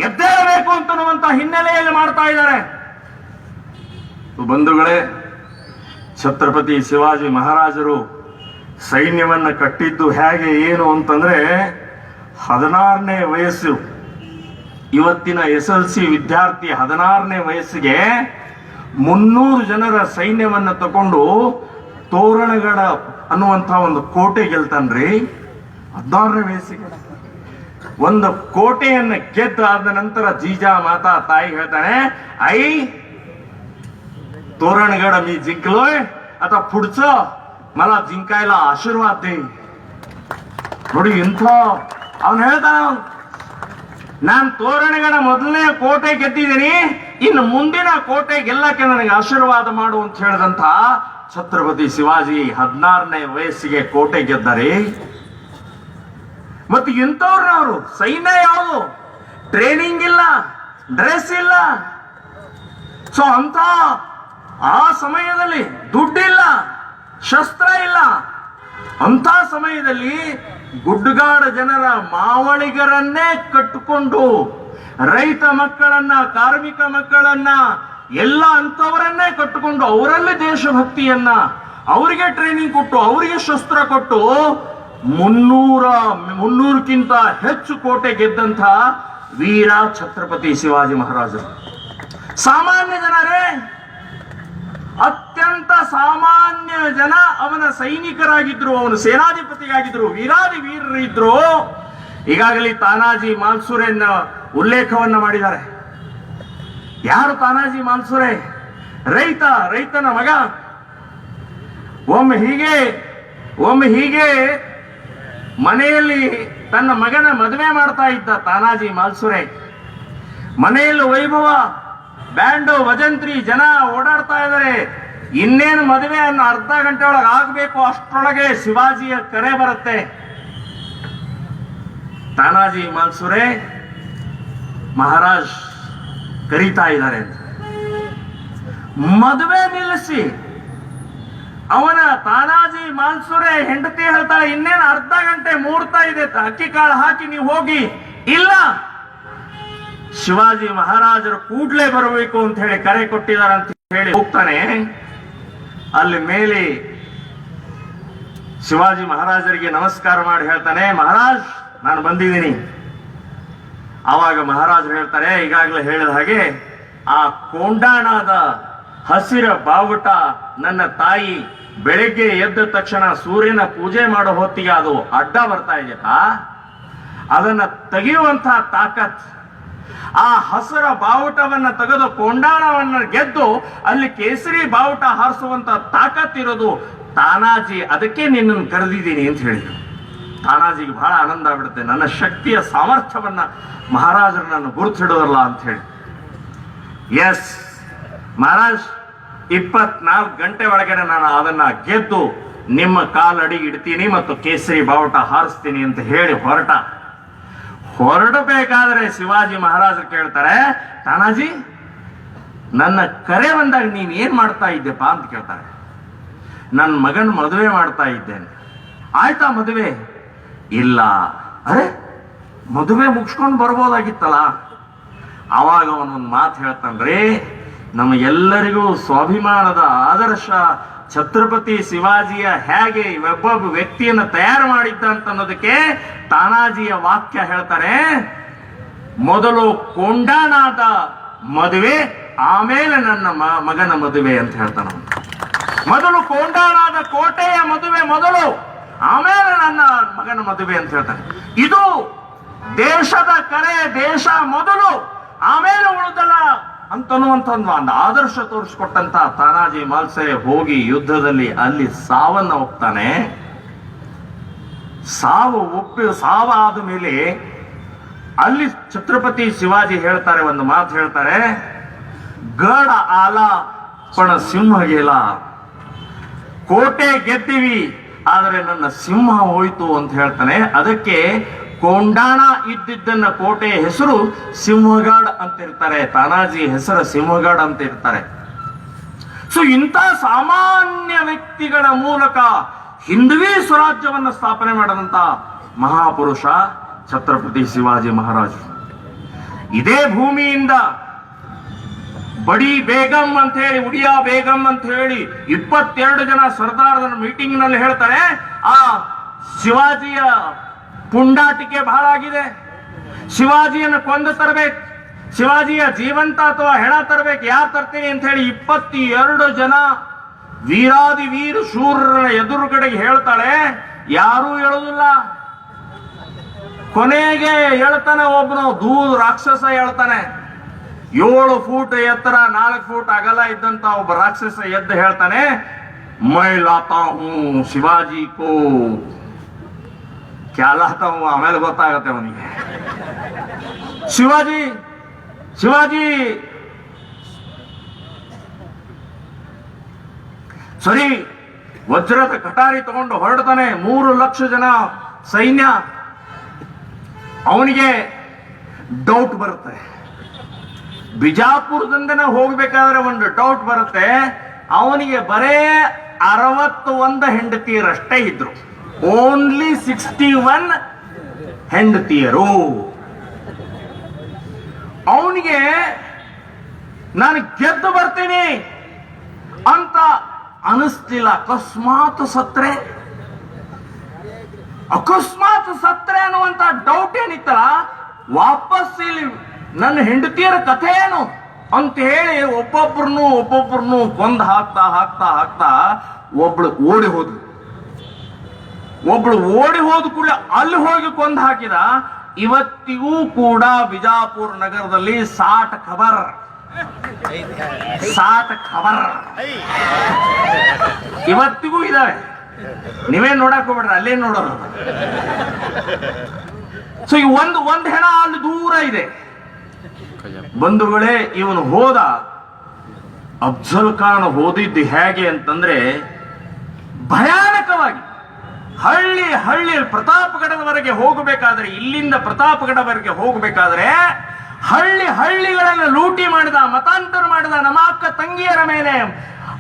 ಎದ್ದೇಳಬೇಕು ಅಂತನ್ನುವಂತ ಹಿನ್ನೆಲೆಯಲ್ಲಿ ಮಾಡ್ತಾ ಇದ್ದಾರೆ. ಬಂಧುಗಳೇ, ಛತ್ರಪತಿ ಶಿವಾಜಿ ಮಹಾರಾಜರು ಸೈನ್ಯವನ್ನ ಕಟ್ಟಿದ್ದು ಹೇಗೆ ಏನು ಅಂತಂದ್ರೆ 16ನೇ ವಯಸ್ಸು. ಇವತ್ತಿನ SLC ವಿದ್ಯಾರ್ಥಿ 16ನೇ ವಯಸ್ಸಿಗೆ 300 ಜನರ ಸೈನ್ಯವನ್ನ ತಕೊಂಡು ತೋರಣಗಡ ಅನ್ನುವಂತ ಒಂದು ಕೋಟೆ ಗೆಲ್ತಾನ್ರಿ. 16ನೇ ವಯಸ್ಸಿಗೆ ಒಂದು ಕೋಟೆಯನ್ನ ಗೆದ್ದಾದ ನಂತರ ಜೀಜಾ ಮಾತಾ ತಾಯಿ ಹೇಳ್ತಾನೆ, ಐ तोरणगड मी जिंकलोय, आता पुढचं मला जिंकायला आशीर्वाद दे. ನೋಡಿ ಇಂಥ ಅವನು ಹೇಳ್ತಾನ, ನಾನು ತೋರಣಗಡ ಮೊದಲನೇ ಕೋಟೆ ಗೆದ್ದಿದ್ದೀನಿ, ಇನ್ನು ಮುಂದಿನ ಕೋಟೆ ಗೆಲ್ಲಕ್ಕೆ ನನಗೆ ಆಶೀರ್ವಾದ ಮಾಡು ಅಂತ ಹೇಳಿದಂತ ಛತ್ರಪತಿ ಶಿವಾಜಿ 16ನೇ ವಯಸ್ಸಿಗೆ ಕೋಟೆ ಗೆದ್ದಾರೆ. ಮತ್ತು ಇಂಥವ್ರನ್ನವರು ಸೈನ್ಯ ಯಾವುದು, ಟ್ರೈನಿಂಗ್ ಇಲ್ಲ, ಡ್ರೆಸ್ ಇಲ್ಲ. ಸೊ ಅಂತ ಆ ಸಮಯದಲ್ಲಿ ದುಡ್ಡಿಲ್ಲ, ಶಸ್ತ್ರ ಇಲ್ಲ. ಅಂತ ಸಮಯದಲ್ಲಿ ಗುಡ್ಡಗಾಡ ಜನರ ಮಾವಳಿಗರನ್ನೇ ಕಟ್ಟಿಕೊಂಡು ರೈತ ಮಕ್ಕಳನ್ನ, ಕಾರ್ಮಿಕ ಮಕ್ಕಳನ್ನ, ಎಲ್ಲ ಅಂತವರನ್ನೇ ಕಟ್ಟಿಕೊಂಡು ಅವರಲ್ಲಿ ದೇಶಭಕ್ತಿಯನ್ನ, ಅವರಿಗೆ ಟ್ರೈನಿಂಗ್ ಕೊಟ್ಟು, ಅವರಿಗೆ ಶಸ್ತ್ರ ಕೊಟ್ಟು 300ಕ್ಕಿಂತ ಹೆಚ್ಚು ಕೋಟೆ ಗೆದ್ದಂತ ವೀರ ಛತ್ರಪತಿ ಶಿವಾಜಿ ಮಹಾರಾಜರು. ಸಾಮಾನ್ಯ ಜನರೇ, ಅತ್ಯಂತ ಸಾಮಾನ್ಯ ಜನ ಅವನ ಸೈನಿಕರಾಗಿದ್ರು, ಅವನು ಸೇನಾಧಿಪತಿಯಾಗಿದ್ರು, ವೀರಾದಿ ವೀರರಿದ್ರು. ಈಗಾಗಲೇ ತಾನಾಜಿ ಮಾಲ್ಸುರೆನ್ನ ಉಲ್ಲೇಖವನ್ನ ಮಾಡಿದ್ದಾರೆ. ಯಾರು ತಾನಾಜಿ ಮಾಲ್ಸುರೆ? ರೈತನ ಮಗ. ಒಮ್ಮೆ ಹೀಗೆ ಮನೆಯಲ್ಲಿ ತನ್ನ ಮಗನ ಮದುವೆ ಮಾಡ್ತಾ ಇದ್ದ ತಾನಾಜಿ ಮಾಲ್ಸುರೆ. ಮನೆಯಲ್ಲಿ ವೈಭವ, ಬ್ಯಾಂಡು, ಭಜಂತ್ರಿ, ಜನ ಓಡಾಡ್ತಾ ಇದ್ದಾರೆ. ಇನ್ನೇನು ಮದುವೆ ಅನ್ನು ಅರ್ಧ ಗಂಟೆ ಒಳಗೆ ಆಗ್ಬೇಕು, ಅಷ್ಟರೊಳಗೆ ಶಿವಾಜಿಯ ಕರೆ ಬರುತ್ತೆ. ತಾನಾಜಿ ಮಾಲ್ಸುರೆ ಮಹಾರಾಜ್ ಕರೀತಾ ಇದ್ದಾರೆ ಅಂತ ಮದುವೆ ನಿಲ್ಲಿಸಿ, ಅವನ ತಾನಾಜಿ ಮಾಲ್ಸುರೆ ಹೆಂಡತಿ ಹೇಳ್ತಾಳೆ, ಇನ್ನೇನು ಅರ್ಧ ಗಂಟೆ ಮೂಡ್ತಾ ಇದೆ, ಅಕ್ಕಿ ಕಾಳು ಹಾಕಿ ನೀವು ಹೋಗಿ. ಇಲ್ಲ, ಶಿವಾಜಿ ಮಹಾರಾಜರು ಕೂಡ್ಲೇ ಬರಬೇಕು ಅಂತ ಹೇಳಿ ಕರೆ ಕೊಟ್ಟಿದ್ದಾರೆ ಅಂತ ಹೇಳಿ ಹೋಗ್ತಾನೆ. ಅಲ್ಲಿ ಮೇಲೆ ಶಿವಾಜಿ ಮಹಾರಾಜರಿಗೆ ನಮಸ್ಕಾರ ಮಾಡಿ ಹೇಳ್ತಾನೆ, ಮಹಾರಾಜ್ ನಾನು ಬಂದಿದ್ದೀನಿ. ಆವಾಗ ಮಹಾರಾಜರು ಹೇಳ್ತಾರೆ, ಈಗಾಗಲೇ ಹೇಳಿದ ಹಾಗೆ ಆ ಕೊಂಡಾಣದ ಹಸಿರ ಬಾವುಟ ನನ್ನ ತಾಯಿ ಬೆಳಗ್ಗೆ ಎದ್ದ ತಕ್ಷಣ ಸೂರ್ಯನ ಪೂಜೆ ಮಾಡೋ ಹೊತ್ತಿಗೆ ಅದು ಅಡ್ಡ ಬರ್ತಾ ಇದೆಯಾ, ಅದನ್ನ ತೆಗೆಯುವಂತಹ ತಾಕತ್, ಆ ಹಸಿರ ಬಾವುಟವನ್ನ ತೆಗೆದು ಕೊಂಡಾಣವನ್ನ ಗೆದ್ದು ಅಲ್ಲಿ ಕೇಸರಿ ಬಾವುಟ ಹಾರಿಸುವಂತ ತಾಕತ್ ಇರೋದು ತಾನಾಜಿ, ಅದಕ್ಕೆ ನಿನ್ನನ್ನು ಕರೆದಿದ್ದೀನಿ ಅಂತ ಹೇಳಿದ್ರು. ತಾನಾಜಿಗೆ ಬಹಳ ಆನಂದ ಆಗ್ಬಿಡುತ್ತೆ, ನನ್ನ ಶಕ್ತಿಯ ಸಾಮರ್ಥ್ಯವನ್ನ ಮಹಾರಾಜರು ನನ್ನ ಗುರುತಿಡೋದಲ್ಲ ಅಂತ ಹೇಳಿ. ಎಸ್ ಮಹಾರಾಜ್, 24 ಗಂಟೆ ಒಳಗಡೆ ನಾನು ಅದನ್ನ ಗೆದ್ದು ನಿಮ್ಮ ಕಾಲಡಿಗೆ ಇಡ್ತೀನಿ ಮತ್ತು ಕೇಸರಿ ಬಾವುಟ ಹಾರಿಸ್ತೀನಿ ಅಂತ ಹೇಳಿ ಹೊರಡಬೇಕಾದ್ರೆ ಶಿವಾಜಿ ಮಹಾರಾಜರು ಕೇಳ್ತಾರೆ, ತಾನಾಜಿ ನನ್ನ ಕರೆ ಬಂದಾಗ ನೀನ್ ಏನ್ ಮಾಡ್ತಾ ಇದ್ದೆಪ್ಪ ಅಂತ ಕೇಳ್ತಾರೆ. ನನ್ನ ಮಗನ ಮದುವೆ ಮಾಡ್ತಾ ಇದ್ದೇನೆ. ಆಯ್ತಾ ಮದುವೆ? ಇಲ್ಲ. ಅರೆ ಮದುವೆ ಮುಗಿಸ್ಕೊಂಡು ಬರ್ಬೋದಾಗಿತ್ತಲ್ಲ. ಆವಾಗ ಅವನೊಂದು ಮಾತು ಹೇಳ್ತಾನ್ರಿ, ನಮ್ಮ ಎಲ್ಲರಿಗೂ ಸ್ವಾಭಿಮಾನದ ಆದರ್ಶ ಛತ್ರಪತಿ ಶಿವಾಜಿಯ ಹೇಗೆ ಒಬ್ಬೊಬ್ಬ ವ್ಯಕ್ತಿಯನ್ನು ತಯಾರು ಮಾಡಿದ್ದ ಅಂತ ಅನ್ನೋದಕ್ಕೆ ತಾನಾಜಿಯ ವಾಕ್ಯ ಹೇಳ್ತಾರೆ, ಮೊದಲು ಕೊಂಡಾಣದ ಮದುವೆ, ಆಮೇಲೆ ನನ್ನ ಮಗನ ಮದುವೆ ಅಂತ ಹೇಳ್ತಾನ. ಮೊದಲು ಕೊಂಡಾಣದ ಕೋಟೆಯ ಮದುವೆ ಮೊದಲು, ಆಮೇಲೆ ನನ್ನ ಮಗನ ಮದುವೆ ಅಂತ ಹೇಳ್ತಾನೆ. ಇದು ದೇಶದ ಕರೆ, ದೇಶ ಮೊದಲು ಆಮೇಲೆ ಉಳಿದಲ್ಲ ಅಂತನ್ನುವಂತ ಒಂದು ಆದರ್ಶ ತೋರಿಸ್ಕೊಟ್ಟಂತ ತಾನಾಜಿ ಮಾಲ್ಸೆ ಹೋಗಿ ಯುದ್ಧದಲ್ಲಿ ಅಲ್ಲಿ ಸಾವನ್ನ ಹೋಗ್ತಾನೆ. ಸಾವಾದ ಮೇಲೆ ಅಲ್ಲಿ ಛತ್ರಪತಿ ಶಿವಾಜಿ ಹೇಳ್ತಾರೆ, ಒಂದು ಮಾತು ಹೇಳ್ತಾರೆ, ಗಡ ಆಲ ಪಣ ಸಿಂಹ ಗೆಲ. ಕೋಟೆ ಗೆದ್ದಿವಿ ಆದರೆ ನನ್ನ ಸಿಂಹ ಹೋಯ್ತು ಅಂತ ಹೇಳ್ತಾನೆ. ಅದಕ್ಕೆ ಕೊಂಡಾಣ ಇದ್ದಿದ್ದನ್ನ ಕೋಟೆಯ ಹೆಸರು ಸಿಂಹಗಡ್ ಅಂತ ಇರ್ತಾರೆ, ತಾನಾಜಿ ಹೆಸರು ಸಿಂಹಗಡ್ ಅಂತ ಇರ್ತಾರೆ. ಸೊ ಇಂಥ ಸಾಮಾನ್ಯ ವ್ಯಕ್ತಿಗಳ ಮೂಲಕ ಹಿಂದವಿ ಸ್ವರಾಜ್ಯವನ್ನ ಸ್ಥಾಪನೆ ಮಾಡಿದಂತ ಮಹಾಪುರುಷ ಛತ್ರಪತಿ ಶಿವಾಜಿ ಮಹಾರಾಜರು. ಇದೇ ಭೂಮಿಯಿಂದ ಬಡಿ ಬೇಗಂ ಅಂತ ಹೇಳಿ, ಉಡಿಯಾ ಬೇಗಂ ಅಂತ ಹೇಳಿ 22 ಜನ ಸರ್ದಾರರ ಮೀಟಿಂಗ್ ನಲ್ಲಿ ಹೇಳ್ತಾರೆ, ಆ ಶಿವಾಜಿಯ ಪುಂಡಾಟಿಕೆ ಬಹಳ ಆಗಿದೆ, ಶಿವಾಜಿಯನ್ನು ಕೊಂದು ತರಬೇಕು, ಶಿವಾಜಿಯ ಜೀವಂತ ಅಥವಾ ಹೆಣ ತರಬೇಕು, ಯಾರು ತರ್ತೀನಿ ಅಂತ ಹೇಳಿ 22 ಜನ ವೀರಾದಿ ವೀರ ಶೂರರ ಎದುರುಗಡೆಗೆ ಹೇಳ್ತಾಳೆ. ಯಾರೂ ಹೇಳುವುದಿಲ್ಲ. ಕೊನೆಗೆ ಹೇಳ್ತಾನೆ ಒಬ್ಬನು ರಾಕ್ಷಸ ಹೇಳ್ತಾನೆ. 7 ಫೂಟ್ ಎತ್ತರ 4 ಫೂಟ್ ಅಗಲ ಇದ್ದಂತ ಒಬ್ಬ ರಾಕ್ಷಸ ಎದ್ದು ಹೇಳ್ತಾನೆ, ಮೈ ಲಾತಾ ಹೂ ಶಿವಾಜಿ ಕೋ. ಕ್ಯಾಲಾತ ಹೂ, ಆಮೇಲೆ ಗೊತ್ತಾಗತ್ತೆ ಅವನಿಗೆ. ಶಿವಾಜಿ ಸರಿ ವಜ್ರದ ಕಟಾರಿ ತಗೊಂಡು ಹೊರಡ್ತಾನೆ. 3 ಲಕ್ಷ ಜನ ಸೈನ್ಯ. ಅವನಿಗೆ ಡೌಟ್ ಬರುತ್ತೆ. ಬಿಜಾಪುರದಿಂದನೇ ಹೋಗ್ಬೇಕಾದ್ರೆ ಒಂದು ಡೌಟ್ ಬರುತ್ತೆ. ಅವನಿಗೆ ಬರೇ 61 ಹೆಂಡತಿಯರಷ್ಟೇ ಇದ್ರು, ಓನ್ಲಿ 61 ಹೆಂಡತಿಯರು. ಅವನಿಗೆ ನಾನು ಗೆದ್ದು ಬರ್ತೀನಿ ಅಂತ ಅನಿಸ್ಲಿಲ್ಲ. ಅಕಸ್ಮಾತ್ ಸತ್ರೆ ಅನ್ನುವಂತ ಡೌಟ್ ಏನಿತ್ತಲ್ಲ, ವಾಪಸ್ ಇಲ್ಲಿ ನನ್ನ ಹೆಂಡತಿಯರ ಕಥೆ ಏನು ಅಂತ ಹೇಳಿ ಒಬ್ಬೊಬ್ರನ್ನು ಕೊಂದು ಹಾಕ್ತಾ ಒಬ್ಳು ಓಡಿ ಹೋದ ಕೂಡ ಅಲ್ಲಿ ಹೋಗಿ ಕೊಂದು ಹಾಕಿದ. ಇವತ್ತಿಗೂ ಕೂಡ ಬಿಜಾಪುರ ನಗರದಲ್ಲಿ ಸಾಟ್ ಖಬರ್ ಇವತ್ತಿಗೂ ಇದಾವೆ. ನೀವೇನ್ ನೋಡಕ್ ಹೋಗ್ಬೇಡ್ರಿ, ಅಲ್ಲೇ ನೋಡೋರು. ಸೊ ಈ ಒಂದ್ ಹೆಣ ಅಲ್ಲಿ ದೂರ ಇದೆ. ಬಂಧುಗಳೇ, ಇವನು ಹೋದ. ಅಫ್ಜಲ್ ಖಾನ್ ಹೋದಿದ್ದು ಹೇಗೆ ಅಂತಂದ್ರೆ ಭಯಾನಕವಾಗಿ. ಹಳ್ಳಿ ಪ್ರತಾಪಗಢದವರೆಗೆ ಹೋಗಬೇಕಾದ್ರೆ, ಇಲ್ಲಿಂದ ಪ್ರತಾಪಗಢವರೆಗೆ ಹೋಗಬೇಕಾದ್ರೆ ಹಳ್ಳಿಗಳನ್ನು ಲೂಟಿ ಮಾಡಿದ, ಮತಾಂತರ ಮಾಡಿದ, ನಮ್ಮ ಅಕ್ಕ ತಂಗಿಯರ ಮೇಲೆ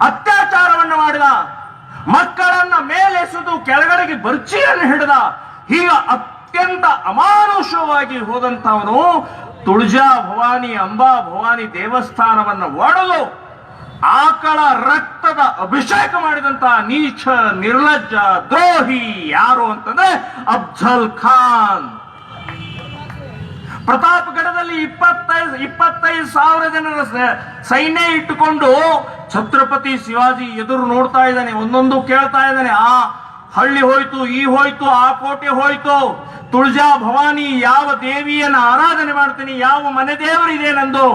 ಅತ್ಯಾಚಾರವನ್ನು ಮಾಡಿದ, ಮಕ್ಕಳನ್ನ ಮೇಲೆಸೆದು ಕೆಳಗಡೆಗೆ ಬರ್ಚಿಯನ್ನು ಹಿಡಿದ. ಹೀಗ ಅತ್ಯಂತ ಅಮಾನುಷವಾಗಿ ಹೋದಂತವನು ತುಳಜಾ ಭವಾನಿ, ಅಂಬಾ ಭವಾನಿ ದೇವಸ್ಥಾನವನ್ನು ಒಡೆದು ಆಕಳ ರಕ್ತದ ಅಭಿಷೇಕ ಮಾಡಿದಂತ ನೀಚ, ನಿರ್ಲಜ್ಜ, ದ್ರೋಹಿ ಯಾರು ಅಂತಂದ್ರೆ ಅಫ್ಜಲ್ ಖಾನ್. ಪ್ರತಾಪಗಢದಲ್ಲಿ 25,000 ಜನರ ಸೈನ್ಯ ಇಟ್ಟುಕೊಂಡು ಛತ್ರಪತಿ ಶಿವಾಜಿ ಎದುರು ನೋಡ್ತಾ ಇದ್ದಾನೆ. ಒಂದೊಂದು ಕೇಳ್ತಾ ಇದ್ದಾನೆ, ಆ ಹಳ್ಳಿ ಹೋಯ್ತು, ಈ ಹೋಯ್ತು, ಆ ಕೋಟೆ ಹೋಯ್ತು, ತುಳಜಾ ಭವಾನಿ ಯಾವ ದೇವಿಯನ್ನು ಆರಾಧನೆ ಮಾಡ್ತೀನಿ, ಯಾವ ಮನೆ ದೇವರಿದೆ ನಂದು,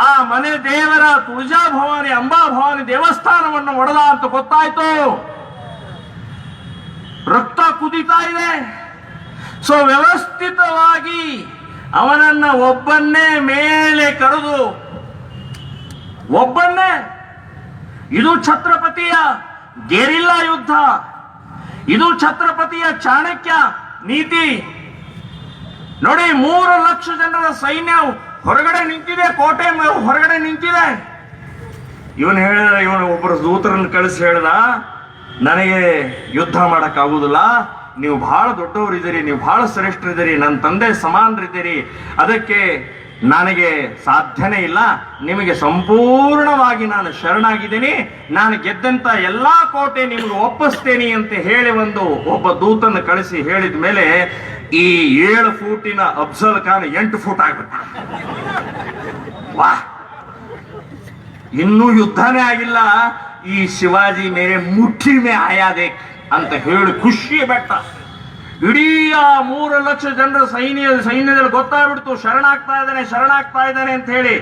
ಆ ಮನೆ ದೇವರ ತುಳಜಾ ಭವಾನಿ, ಅಂಬಾ ಭವಾನಿ ದೇವಸ್ಥಾನವನ್ನು ಒಡೆದ ಅಂತ ಗೊತ್ತಾಯ್ತು. ರಕ್ತ ಕುದೀತಾ ಇದೆ. ಸೊ ವ್ಯವಸ್ಥಿತವಾಗಿ ಅವನನ್ನ ಒಬ್ಬನ್ನೇ ಮೇಲೆ ಕರೆದು, ಇದು ಛತ್ರಪತಿಯ ಗೆರಿಲ್ಲಾ ಯುದ್ಧ, ಇದು ಛತ್ರಪತಿಯ ಚಾಣಕ್ಯ ನೀತಿ. ನೋಡಿ, 3 ಲಕ್ಷ ಜನರ ಸೈನ್ಯ ಹೊರಗಡೆ ನಿಂತಿದೆ, ಕೋಟೆ ಹೊರಗಡೆ ನಿಂತಿದೆ. ಇವನು ಒಬ್ಬರು ದೂತರನ್ನು ಕಳಿಸಿ ಹೇಳ್ದ, ನನಗೆ ಯುದ್ಧ ಮಾಡಕ್ ಆಗುದಿಲ್ಲ, ನೀವು ಬಹಳ ದೊಡ್ಡವರಿದ್ದೀರಿ, ನೀವು ಬಹಳ ಶ್ರೇಷ್ಠರಿದ್ದೀರಿ, ನನ್ನ ತಂದೆ ಸಮಾನರಿದ್ದೀರಿ, ಅದಕ್ಕೆ ನನಗೆ ಸಾಧ್ಯನೇ ಇಲ್ಲ, ನಿಮಗೆ ಸಂಪೂರ್ಣವಾಗಿ ನಾನು ಶರಣಾಗಿದ್ದೀನಿ, ನಾನು ಗೆದ್ದಂತ ಎಲ್ಲಾ ಕೋಟೆ ನಿಮಗೆ ಒಪ್ಪಿಸ್ತೇನೆ ಅಂತ ಹೇಳಿ ಒಬ್ಬ ದೂತನ್ನು ಕಳಿಸಿ ಹೇಳಿದ ಮೇಲೆ ಈ 7 ಫೂಟಿನ ಅಫ್ಜಲ್ ಖಾನ್ 8 ಫೂಟ್ ಆಗ್ಬಿಟ್ಟ. ವಾ, ಇನ್ನೂ ಯುದ್ಧನೇ ಆಗಿಲ್ಲ, ಈ ಶಿವಾಜಿ ಮೇರೆ ಮುಠಿ ಮೇ ಆಯಾದೆ ಅಂತ ಹೇಳಿ ಖುಷಿ ಬೆಟ್ಟ. ಇಡೀ ಆ 3 ಲಕ್ಷ ಜನರ ಸೈನ್ಯದಲ್ಲಿ ಗೊತ್ತಾಗ್ಬಿಡ್ತು ಶರಣಾಗ್ತಾ ಇದ್ದಾನೆ ಅಂತ ಹೇಳಿ.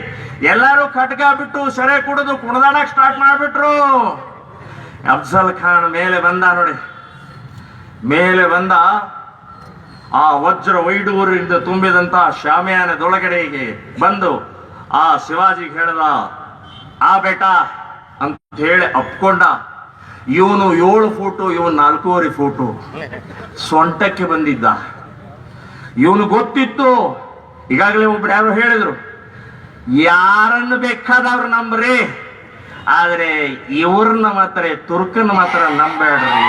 ಎಲ್ಲರೂ ಖಡ್ಗ ಬಿಟ್ಟು ಸೆರೆ ಕುಡಿದು ಕುಣದಾಡಕ್ ಸ್ಟಾರ್ಟ್ ಮಾಡ್ಬಿಟ್ರು. ಅಫ್ಜಲ್ ಖಾನ್ ಮೇಲೆ ಬಂದ ನೋಡಿ. ಮೇಲೆ ಬಂದ ಆ ವಜ್ರ ವೈಡೂರಿಂದ ತುಂಬಿದಂತ ಶಾಮಿಯಾನದೊಳಗಡೆಗೆ ಬಂದು ಆ ಶಿವಾಜಿಗೆ ಹೇಳ್ದ, ಆ ಬೇಟ ಅಂತ ಹೇಳಿ ಅಪ್ಕೊಂಡ. ಇವನು 7 ಫೂಟು, ಇವನು 4.5 ಫೂಟು ಸೊಂಟಕ್ಕೆ ಬಂದಿದ್ದ. ಇವನು ಗೊತ್ತಿತ್ತು, ಈಗಾಗಲೇ ಒಬ್ರು ಯಾರು ಹೇಳಿದ್ರು, ಯಾರನ್ನು ಬೇಕಾದವ್ರು ನಂಬ್ರಿ, ಆದ್ರೆ ಇವ್ರನ್ನ ಮಾತ್ರ ತುರ್ಕನ್ನ ಮಾತ್ರ ನಂಬೇಡ್ರಿ.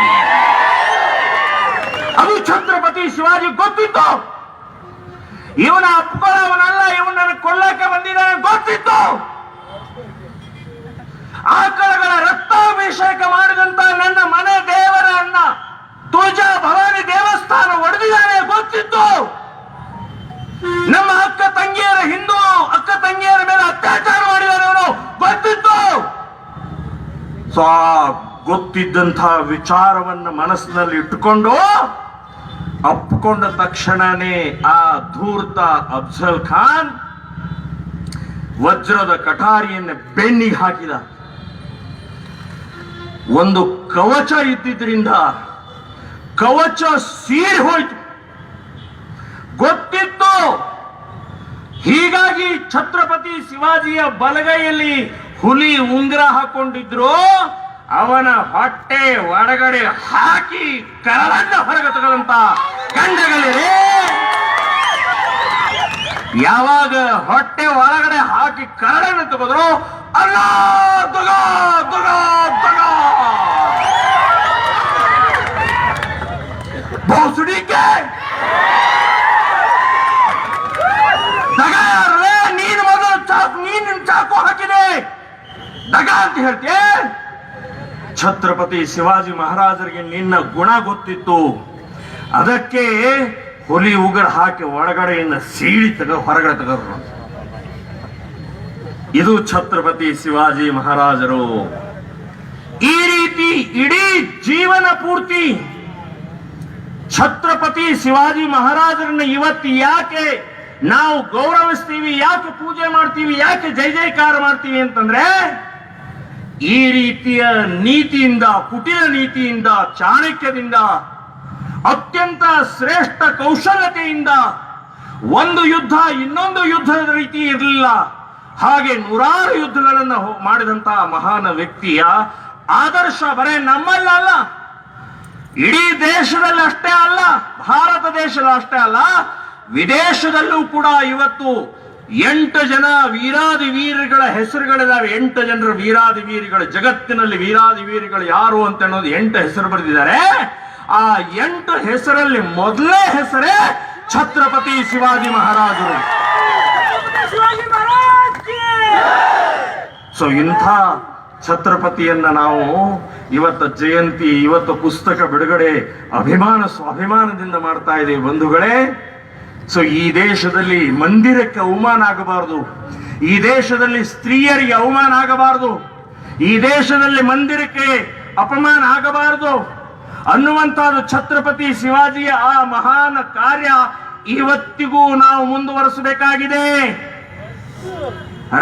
ಅದು ಛತ್ರಪತಿ ಶಿವಾಜಿ ಗೊತ್ತಿತ್ತು. ಇವನ ಅಪ್ಕೊಳ್ಳೋವನಲ್ಲ, ಇವನನ್ನ ಕೊಲ್ಲಕ್ಕೆ ಬಂದಿದ್ದಾನೆ ಗೊತ್ತಿತ್ತು. ಆಕಳಗಳ ರಕ್ತಾಭಿಷೇಕ ಮಾಡಿದಂತ ನನ್ನ ಮನೆ ದೇವರ ಅನ್ನ ತುಳಜಾ ಭವಾನಿ ದೇವಸ್ಥಾನ ಒಡೆದಿದ್ದಾನೆ ಗೊತ್ತಿತ್ತು. ನಮ್ಮ ಅಕ್ಕ ತಂಗಿಯರ ಮೇಲೆ ಅತ್ಯಾಚಾರ ಮಾಡಿದಾನೆ ಅವನು ಗೊತ್ತಿತ್ತು. ಸೊ ಗೊತ್ತಿದ್ದಂಥ ವಿಚಾರವನ್ನ ಮನಸ್ಸಿನಲ್ಲಿ ಇಟ್ಟುಕೊಂಡು ಅಪ್ಪಿಕೊಂಡ ತಕ್ಷಣನೇ ಆ ಧೂರ್ತ ಅಫ್ಜಲ್ ಖಾನ್ ವಜ್ರದ ಕಠಾರಿಯನ್ನು ಬೆನ್ನಿಗೆ ಹಾಕಿದ. ಒಂದು ಕವಚ ಇದ್ದಿದ್ರಿಂದ ಕವಚ ಸೀರಿ ಹೋಯ್ತು. ಗೊತ್ತಿತ್ತು. ಹೀಗಾಗಿ ಛತ್ರಪತಿ ಶಿವಾಜಿಯ ಬಲಗೈಯಲ್ಲಿ ಹುಲಿ ಉಂಗುರ ಹಾಕೊಂಡಿದ್ರು. ಅವನ ಹೊಟ್ಟೆ ಒಳಗಡೆ ಹಾಕಿ ಕರಳನ್ನ ಹೊರಗೆ ತಗದಂತ ಗಂಡಗಳಿರೇ. ಯಾವಾಗ ಹೊಟ್ಟೆ ಒಳಗಡೆ ಹಾಕಿ ಕರಳನ್ನು ತಗದ್ರು, ಅಲ್ಲ ದಗ ದಗ ದಗ ಬೋಸುಡಿಕೆ ದಗ ಯಾರೇ? ನೀನು ಮೊದಲು ನೀನು ಚಾಕು ಹಾಕಿದೆ ದಗ ಅಂತ ಹೇಳ್ತೀಯ. ಛತ್ರಪತಿ ಶಿವಾಜಿ ಮಹಾರಾಜರಿಗೆ ನಿನ್ನ ಗುಣ ಗೊತ್ತಿತ್ತು. ಅದಕ್ಕೆ ಹುಲಿ ಉಗುರು ಹಾಕಿ ಒಳಗಡೆಯಿಂದ ಸೀಳಿ ಹೊರಗಡೆ ತೆಗೆದ್ರು. ಇದು ಛತ್ರಪತಿ ಶಿವಾಜಿ ಮಹಾರಾಜರು. ಈ ರೀತಿ ಇಡೀ ಜೀವನ ಪೂರ್ತಿ ಛತ್ರಪತಿ ಶಿವಾಜಿ ಮಹಾರಾಜರನ್ನ ಇವತ್ತು ಯಾಕೆ ನಾವು ಗೌರವಿಸ್ತೀವಿ, ಯಾಕೆ ಪೂಜೆ ಮಾಡ್ತೀವಿ, ಯಾಕೆ ಜೈ ಜೈಕಾರ ಮಾಡ್ತೀವಿ ಅಂತಂದ್ರೆ, ಈ ರೀತಿಯ ನೀತಿಯಿಂದ, ಕುಟಿಲ ನೀತಿಯಿಂದ, ಚಾಣಕ್ಯದಿಂದ, ಅತ್ಯಂತ ಶ್ರೇಷ್ಠ ಕೌಶಲ್ಯತೆಯಿಂದ ಒಂದು ಯುದ್ಧ ಇನ್ನೊಂದು ಯುದ್ಧದ ರೀತಿ ಇರಲಿಲ್ಲ. ಹಾಗೆ 100 ಯುದ್ಧಗಳನ್ನು ಮಾಡಿದಂತಹ ಮಹಾನ್ ವ್ಯಕ್ತಿಯ ಆದರ್ಶ ಬರೇ ನಮ್ಮಲ್ಲ, ಇಡೀ ದೇಶದಲ್ಲಿ ಅಷ್ಟೇ ಅಲ್ಲ, ಭಾರತ ದೇಶದ ಅಷ್ಟೇ ಅಲ್ಲ, ವಿದೇಶದಲ್ಲೂ ಕೂಡ ಇವತ್ತು 8 ಜನ ವೀರಾದಿ ವೀರಗಳ ಹೆಸರುಗಳಿದಾವೆ. 8 ಜನರ ವೀರಾದಿ ವೀರಗಳು, ಜಗತ್ತಿನಲ್ಲಿ ವೀರಾದಿ ವೀರಗಳು ಯಾರು ಅಂತ ಅನ್ನೋದು 8 ಹೆಸರು ಬರೆದಿದ್ದಾರೆ. ಆ 8 ಹೆಸರಲ್ಲಿ ಮೊದಲೇ ಹೆಸರೇ ಛತ್ರಪತಿ ಶಿವಾಜಿ ಮಹಾರಾಜರು. ಸೊ ಇಂಥ ಛತ್ರಪತಿಯನ್ನ ನಾವು ಇವತ್ತು ಜಯಂತಿ, ಇವತ್ತು ಪುಸ್ತಕ ಬಿಡುಗಡೆ ಸ್ವಾಭಿಮಾನದಿಂದ ಮಾಡ್ತಾ ಇದ್ದೇವೆ ಬಂಧುಗಳೇ. ಸೊ ಈ ದೇಶದಲ್ಲಿ ಮಂದಿರಕ್ಕೆ ಅವಮಾನ ಆಗಬಾರದು, ಈ ದೇಶದಲ್ಲಿ ಸ್ತ್ರೀಯರಿಗೆ ಅವಮಾನ ಆಗಬಾರದು, ಈ ದೇಶದಲ್ಲಿ ಮಂದಿರಕ್ಕೆ ಅಪಮಾನ ಆಗಬಾರದು ಅನ್ನುವಂತಹದ್ದು ಛತ್ರಪತಿ ಶಿವಾಜಿಯ ಆ ಮಹಾನ್ ಕಾರ್ಯ ಇವತ್ತಿಗೂ ನಾವು ಮುಂದುವರಿಸಬೇಕಾಗಿದೆ.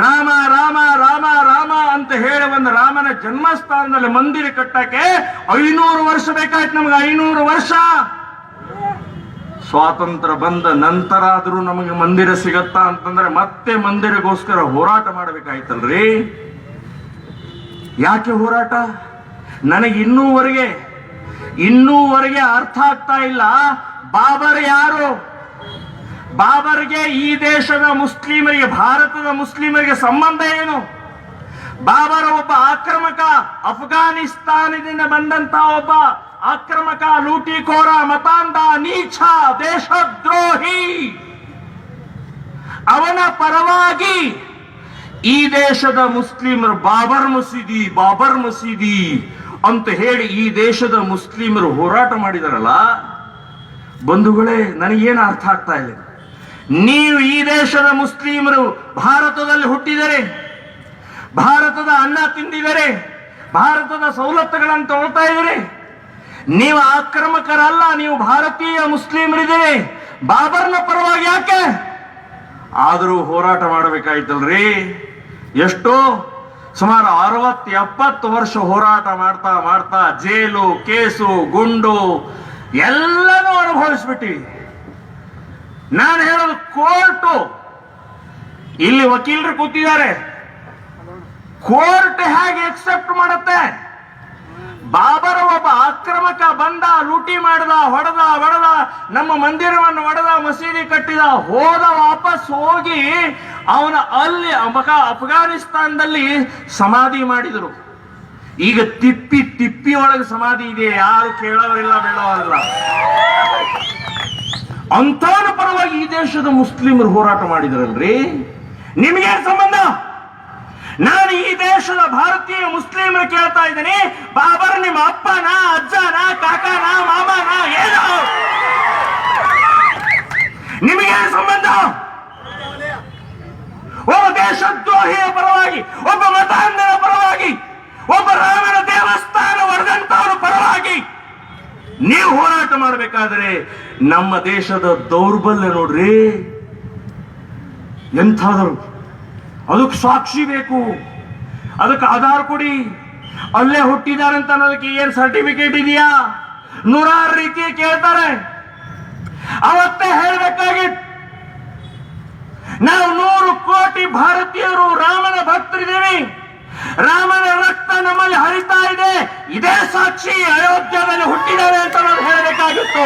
ರಾಮ ರಾಮ ರಾಮ ರಾಮ ಅಂತ ಹೇಳಿ ಒಂದು ರಾಮನ ಜನ್ಮಸ್ಥಾನದಲ್ಲಿ ಮಂದಿರ ಕಟ್ಟಕ್ಕೆ 500 ವರ್ಷ ಬೇಕಾಯ್ತು ನಮ್ಗೆ. 500 ವರ್ಷ ಸ್ವಾತಂತ್ರ್ಯ ಬಂದ ನಂತರ ಆದ್ರೂ ನಮಗೆ ಮಂದಿರ ಸಿಗತ್ತಾ ಅಂತಂದ್ರೆ ಮತ್ತೆ ಮಂದಿರಗೋಸ್ಕರ ಹೋರಾಟ ಮಾಡಬೇಕಾಯ್ತಲ್ರಿ. ಯಾಕೆ ಹೋರಾಟ? ನನಗೆ ಇನ್ನೂವರೆಗೆ ಅರ್ಥ ಆಗ್ತಾ ಇಲ್ಲ. ಬಾಬರ್ ಯಾರು? ಬಾಬರ್ಗೆ ಈ ದೇಶದ ಮುಸ್ಲಿಮರಿಗೆ, ಭಾರತದ ಮುಸ್ಲಿಮರಿಗೆ ಸಂಬಂಧ ಏನು? ಬಾಬರ್ ಒಬ್ಬ ಆಕ್ರಮಕ, ಅಫ್ಘಾನಿಸ್ತಾನದಿಂದ ಬಂದಂತ ಒಬ್ಬ ಆಕ್ರಮಕ, ಲೂಟಿಕೋರ, ಮತಾಂಧ, ನೀಚ, ದೇಶದ್ರೋಹಿ. ಅವನ ಪರವಾಗಿ ಈ ದೇಶದ ಮುಸ್ಲಿಮರು ಬಾಬರ್ ಮಸೀದಿ ಅಂತ ಹೇಳಿ ಈ ದೇಶದ ಮುಸ್ಲಿಮರು ಹೋರಾಟ ಮಾಡಿದಾರಲ್ಲ, ಬಂಧುಗಳೇ, ನನಗೇನು ಅರ್ಥ ಆಗ್ತಾ ಇಲ್ಲ. ನೀವು ಈ ದೇಶದ ಮುಸ್ಲಿಮರು ಭಾರತದಲ್ಲಿ ಹುಟ್ಟಿದರೆ, ಭಾರತದ ಅನ್ನ ತಿಂದಿದರೆ, ಭಾರತದ ಸವಲತ್ತುಗಳನ್ನು ತಗೊಳ್ತಾ ಇದ್ದೀರಿ. ನೀವು ಆಕ್ರಮಕರಲ್ಲ, ನೀವು ಭಾರತೀಯ ಮುಸ್ಲಿಮರಿದ್ದೀರಿ. ಬಾಬರ್ನ ಪರವಾಗಿ ಯಾಕೆ ಆದರೂ ಹೋರಾಟ ಮಾಡಬೇಕಾಯ್ತಲ್ರಿ? ಎಷ್ಟೋ ಸುಮಾರು 60-70 ವರ್ಷ ಹೋರಾಟ ಮಾಡ್ತಾ ಮಾಡ್ತಾ ಜೈಲು, ಕೇಸು, ಗುಂಡು ಎಲ್ಲನೂ ಅನುಭವಿಸ್ಬಿಟ್ಟಿವಿ. ನಾನು ಹೇಳೋದು ಕೋರ್ಟು, ಇಲ್ಲಿ ವಕೀಲರು ಕೂತಿದ್ದಾರೆ, ಕೋರ್ಟ್ ಹೇಗೆ ಎಕ್ಸೆಪ್ಟ್ ಮಾಡುತ್ತೆ? ಬಾಬರ್ ಒಬ್ಬ ಆಕ್ರಮಕ ಬಂದ, ಲೂಟಿ ಮಾಡಿದ, ಹೊಡೆದ, ನಮ್ಮ ಮಂದಿರವನ್ನು ಹೊಡೆದ, ಮಸೀದಿ ಕಟ್ಟಿದ, ವಾಪಸ್ ಹೋಗಿ ಅವನ ಅಲ್ಲಿ ಅಫ್ಘಾನಿಸ್ತಾನದಲ್ಲಿ ಸಮಾಧಿ ಮಾಡಿದರು. ಈಗ ತಿಪ್ಪಿ ಒಳಗೆ ಸಮಾಧಿ ಇದೆ, ಯಾರು ಕೇಳೋರಿಲ್ಲ, ಬೇಡವರಿಲ್ಲ. ಅಂಥವರ ಪರವಾಗಿ ಈ ದೇಶದ ಮುಸ್ಲಿಮರು ಹೋರಾಟ ಮಾಡಿದ್ರಲ್ರಿ. ನಿಮಗೆ ಸಂಬಂಧ? ನಾನು ಈ ದೇಶದ ಭಾರತೀಯ ಮುಸ್ಲಿಮರು ಕೇಳ್ತಾ ಇದ್ದೀನಿ, ಬಾಬರ್ ನಿಮ್ಮ ಅಪ್ಪನ, ಅಜ್ಜನ, ಕಾಕನ, ಮಾಮನ, ಏನು? ನಿಮಗೇನು ಸಂಬಂಧ? ಒಬ್ಬ ದೇಶದ್ರೋಹಿಯ ಪರವಾಗಿ, ಒಬ್ಬ ಮತಾಂಧರ ಪರವಾಗಿ, ಒಬ್ಬ ರಾಮನ ದೇವಸ್ಥಾನ ಹೊಡೆದಂತವರ ಪರವಾಗಿ ನೀವು ಹೋರಾಟ ಮಾಡಬೇಕಾದ್ರೆ ನಮ್ಮ ದೇಶದ ದೌರ್ಬಲ್ಯ ನೋಡ್ರಿ ಎಂಥಾದರು. ಅದಕ್ಕೆ ಸಾಕ್ಷಿ ಬೇಕು, ಅದಕ್ಕೆ ಆಧಾರ ಕೊಡಿ. ಅಲ್ಲೇ ಹುಟ್ಟಿದಾರಂತ ಅನ್ನೋದಕ್ಕೆ ಏನ್ ಸರ್ಟಿಫಿಕೇಟ್ ಇದೆಯಾ? ನೂರಾರು ರೀತಿ ಕೇಳ್ತಾರೆ. ಅವತ್ತೇ ಹೇಳ್ಬೇಕಾಗಿತ್ತು, ನಾವು 100 ಕೋಟಿ ಭಾರತೀಯರು ರಾಮನ ಭಕ್ತರಿದ್ದೀವಿ, ರಾಮನ ರಕ್ತ ನಮ್ಮಲ್ಲಿ ಹರಿತಾ ಇದೆ, ಇದೇ ಸಾಕ್ಷಿ ಅಯೋಧ್ಯದಲ್ಲಿ ಹುಟ್ಟಿದ್ದಾರೆ ಅಂತ ನಾವು ಹೇಳಬೇಕಾಗಿತ್ತು.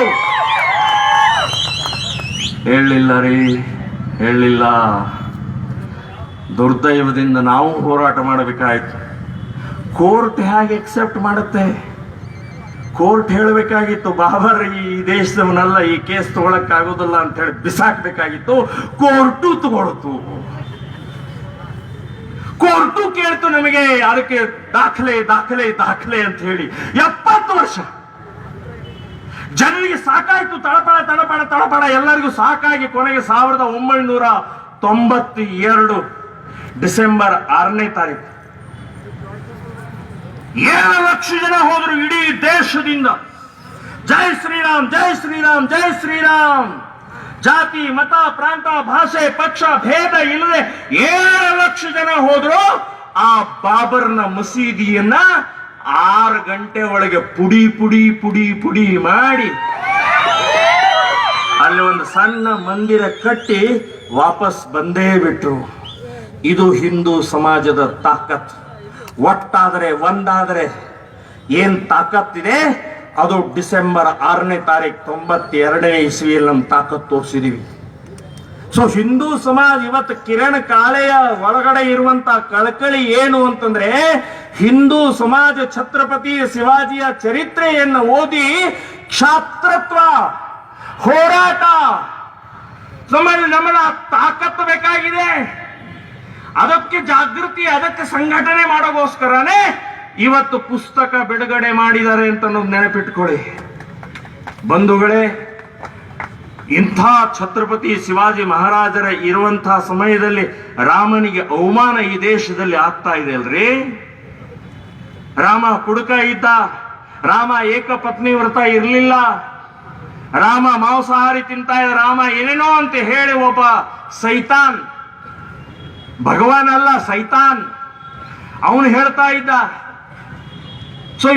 ಹೇಳಲಿಲ್ಲ ರೀ, ಹೇಳಲಿಲ್ಲ. ದುರ್ದೈವದಿಂದ ನಾವು ಹೋರಾಟ ಮಾಡಬೇಕಾಯ್ತು. ಕೋರ್ಟ್ ಹೇಗೆ ಎಕ್ಸೆಪ್ಟ್ ಮಾಡುತ್ತೆ? ಕೋರ್ಟ್ ಹೇಳಬೇಕಾಗಿತ್ತು, ಬಾಬರ್ ಈ ದೇಶದವನಲ್ಲ, ಈ ಕೇಸ್ ತಗೊಳಕ್ಕಾಗೋದಿಲ್ಲ ಅಂತ ಹೇಳಿ ಬಿಸಾಕ್ಬೇಕಾಗಿತ್ತು. ಕೋರ್ಟು ತಗೊಳ್ತು, ಕೋರ್ಟು ಕೇಳ್ತು ನಮಗೆ ಅದಕ್ಕೆ ದಾಖಲೆ ದಾಖಲೆ ದಾಖಲೆ ಅಂತ ಹೇಳಿ. 70 ವರ್ಷ ಜನರಿಗೆ ಸಾಕಾಯ್ತು. ತಳಪಳ ಎಲ್ಲರಿಗೂ ಸಾಕಾಗಿ ಕೊನೆಗೆ 1992 ಡಿಸೆಂಬರ್ 6ನೇ ತಾರೀಕು 7 ಲಕ್ಷ ಜನ ಹೋದ್ರು ಇಡೀ ದೇಶದಿಂದ. ಜೈ ಶ್ರೀರಾಮ್, ಜೈ ಶ್ರೀರಾಮ್, ಜೈ ಶ್ರೀರಾಮ್. ಜಾತಿ, ಮತ, ಪ್ರಾಂತ, ಭಾಷೆ, ಪಕ್ಷ ಭೇದ ಇಲ್ಲದೆ 7 ಲಕ್ಷ ಜನ ಹೋದ್ರು. ಆ ಬಾಬರ್ನ ಮಸೀದಿಯನ್ನ 6 ಗಂಟೆ ಒಳಗೆ ಪುಡಿ ಪುಡಿ ಪುಡಿ ಪುಡಿ ಮಾಡಿ ಅಲ್ಲಿ ಒಂದು ಸಣ್ಣ ಮಂದಿರ ಕಟ್ಟಿ ವಾಪಸ್ ಬಂದೇ ಬಿಟ್ರು. ಇದು ಹಿಂದೂ ಸಮಾಜದ ತಾಕತ್. ಒಟ್ಟಾದರೆ ಒಂದಾದರೆ ಏನ್ ತಾಕತ್ತಿದೆ ಅದು ಡಿಸೆಂಬರ್ 6ನೇ ತಾರೀಕು 92ನೇ ಇಸ್ವಿಯಲ್ಲಿ ನಮ್ಮ ತಾಕತ್ ತೋರಿಸಿದೀವಿ. ಸೊ ಹಿಂದೂ ಸಮಾಜ ಇವತ್ತು ಕಿರಣ್ ಕಾಳೆಯ ಒಳಗಡೆ ಇರುವಂತ ಕಳಕಳಿ ಏನು ಅಂತಂದ್ರೆ, ಹಿಂದೂ ಸಮಾಜ ಛತ್ರಪತಿ ಶಿವಾಜಿಯ ಚರಿತ್ರೆಯನ್ನು ಓದಿ ಕ್ಷಾತ್ರತ್ವ, ಹೋರಾಟ, ನಮ್ಮನ್ನ ತಾಕತ್ತು ಬೇಕಾಗಿದೆ. ಅದಕ್ಕೆ ಜಾಗೃತಿ, ಅದಕ್ಕೆ ಸಂಘಟನೆ ಮಾಡೋಗೋಸ್ಕರನೇ ಇವತ್ತು ಪುಸ್ತಕ ಬಿಡುಗಡೆ ಮಾಡಿದ್ದಾರೆ ಅಂತ ನೆನಪಿಟ್ಕೊಳ್ಳಿ ಬಂಧುಗಳೇ. ಇಂಥ ಛತ್ರಪತಿ ಶಿವಾಜಿ ಮಹಾರಾಜರ ಇರುವಂತಹ ಸಮಯದಲ್ಲಿ ರಾಮನಿಗೆ ಅವಮಾನ ಈ ದೇಶದಲ್ಲಿ ಆಗ್ತಾ ಇದೆ ಅಲ್ರಿ. ರಾಮ ಕುಡುಕ ಇದ್ದ, ರಾಮ ಏಕಪತ್ನಿ ವ್ರತ ಇರಲಿಲ್ಲ, ರಾಮ ಮಾಂಸಾಹಾರಿ ತಿಂತ ಇದ್ದ, ರಾಮ ಏನೇನೋ ಅಂತ ಹೇಳಿ ಒಬ್ಬ ಸೈತಾನ್, ಭಗವಾನ್ ಅಲ್ಲ ಸೈತಾನ್, ಅವನು ಹೇಳ್ತಾ ಇದ್ದ. ಸೊ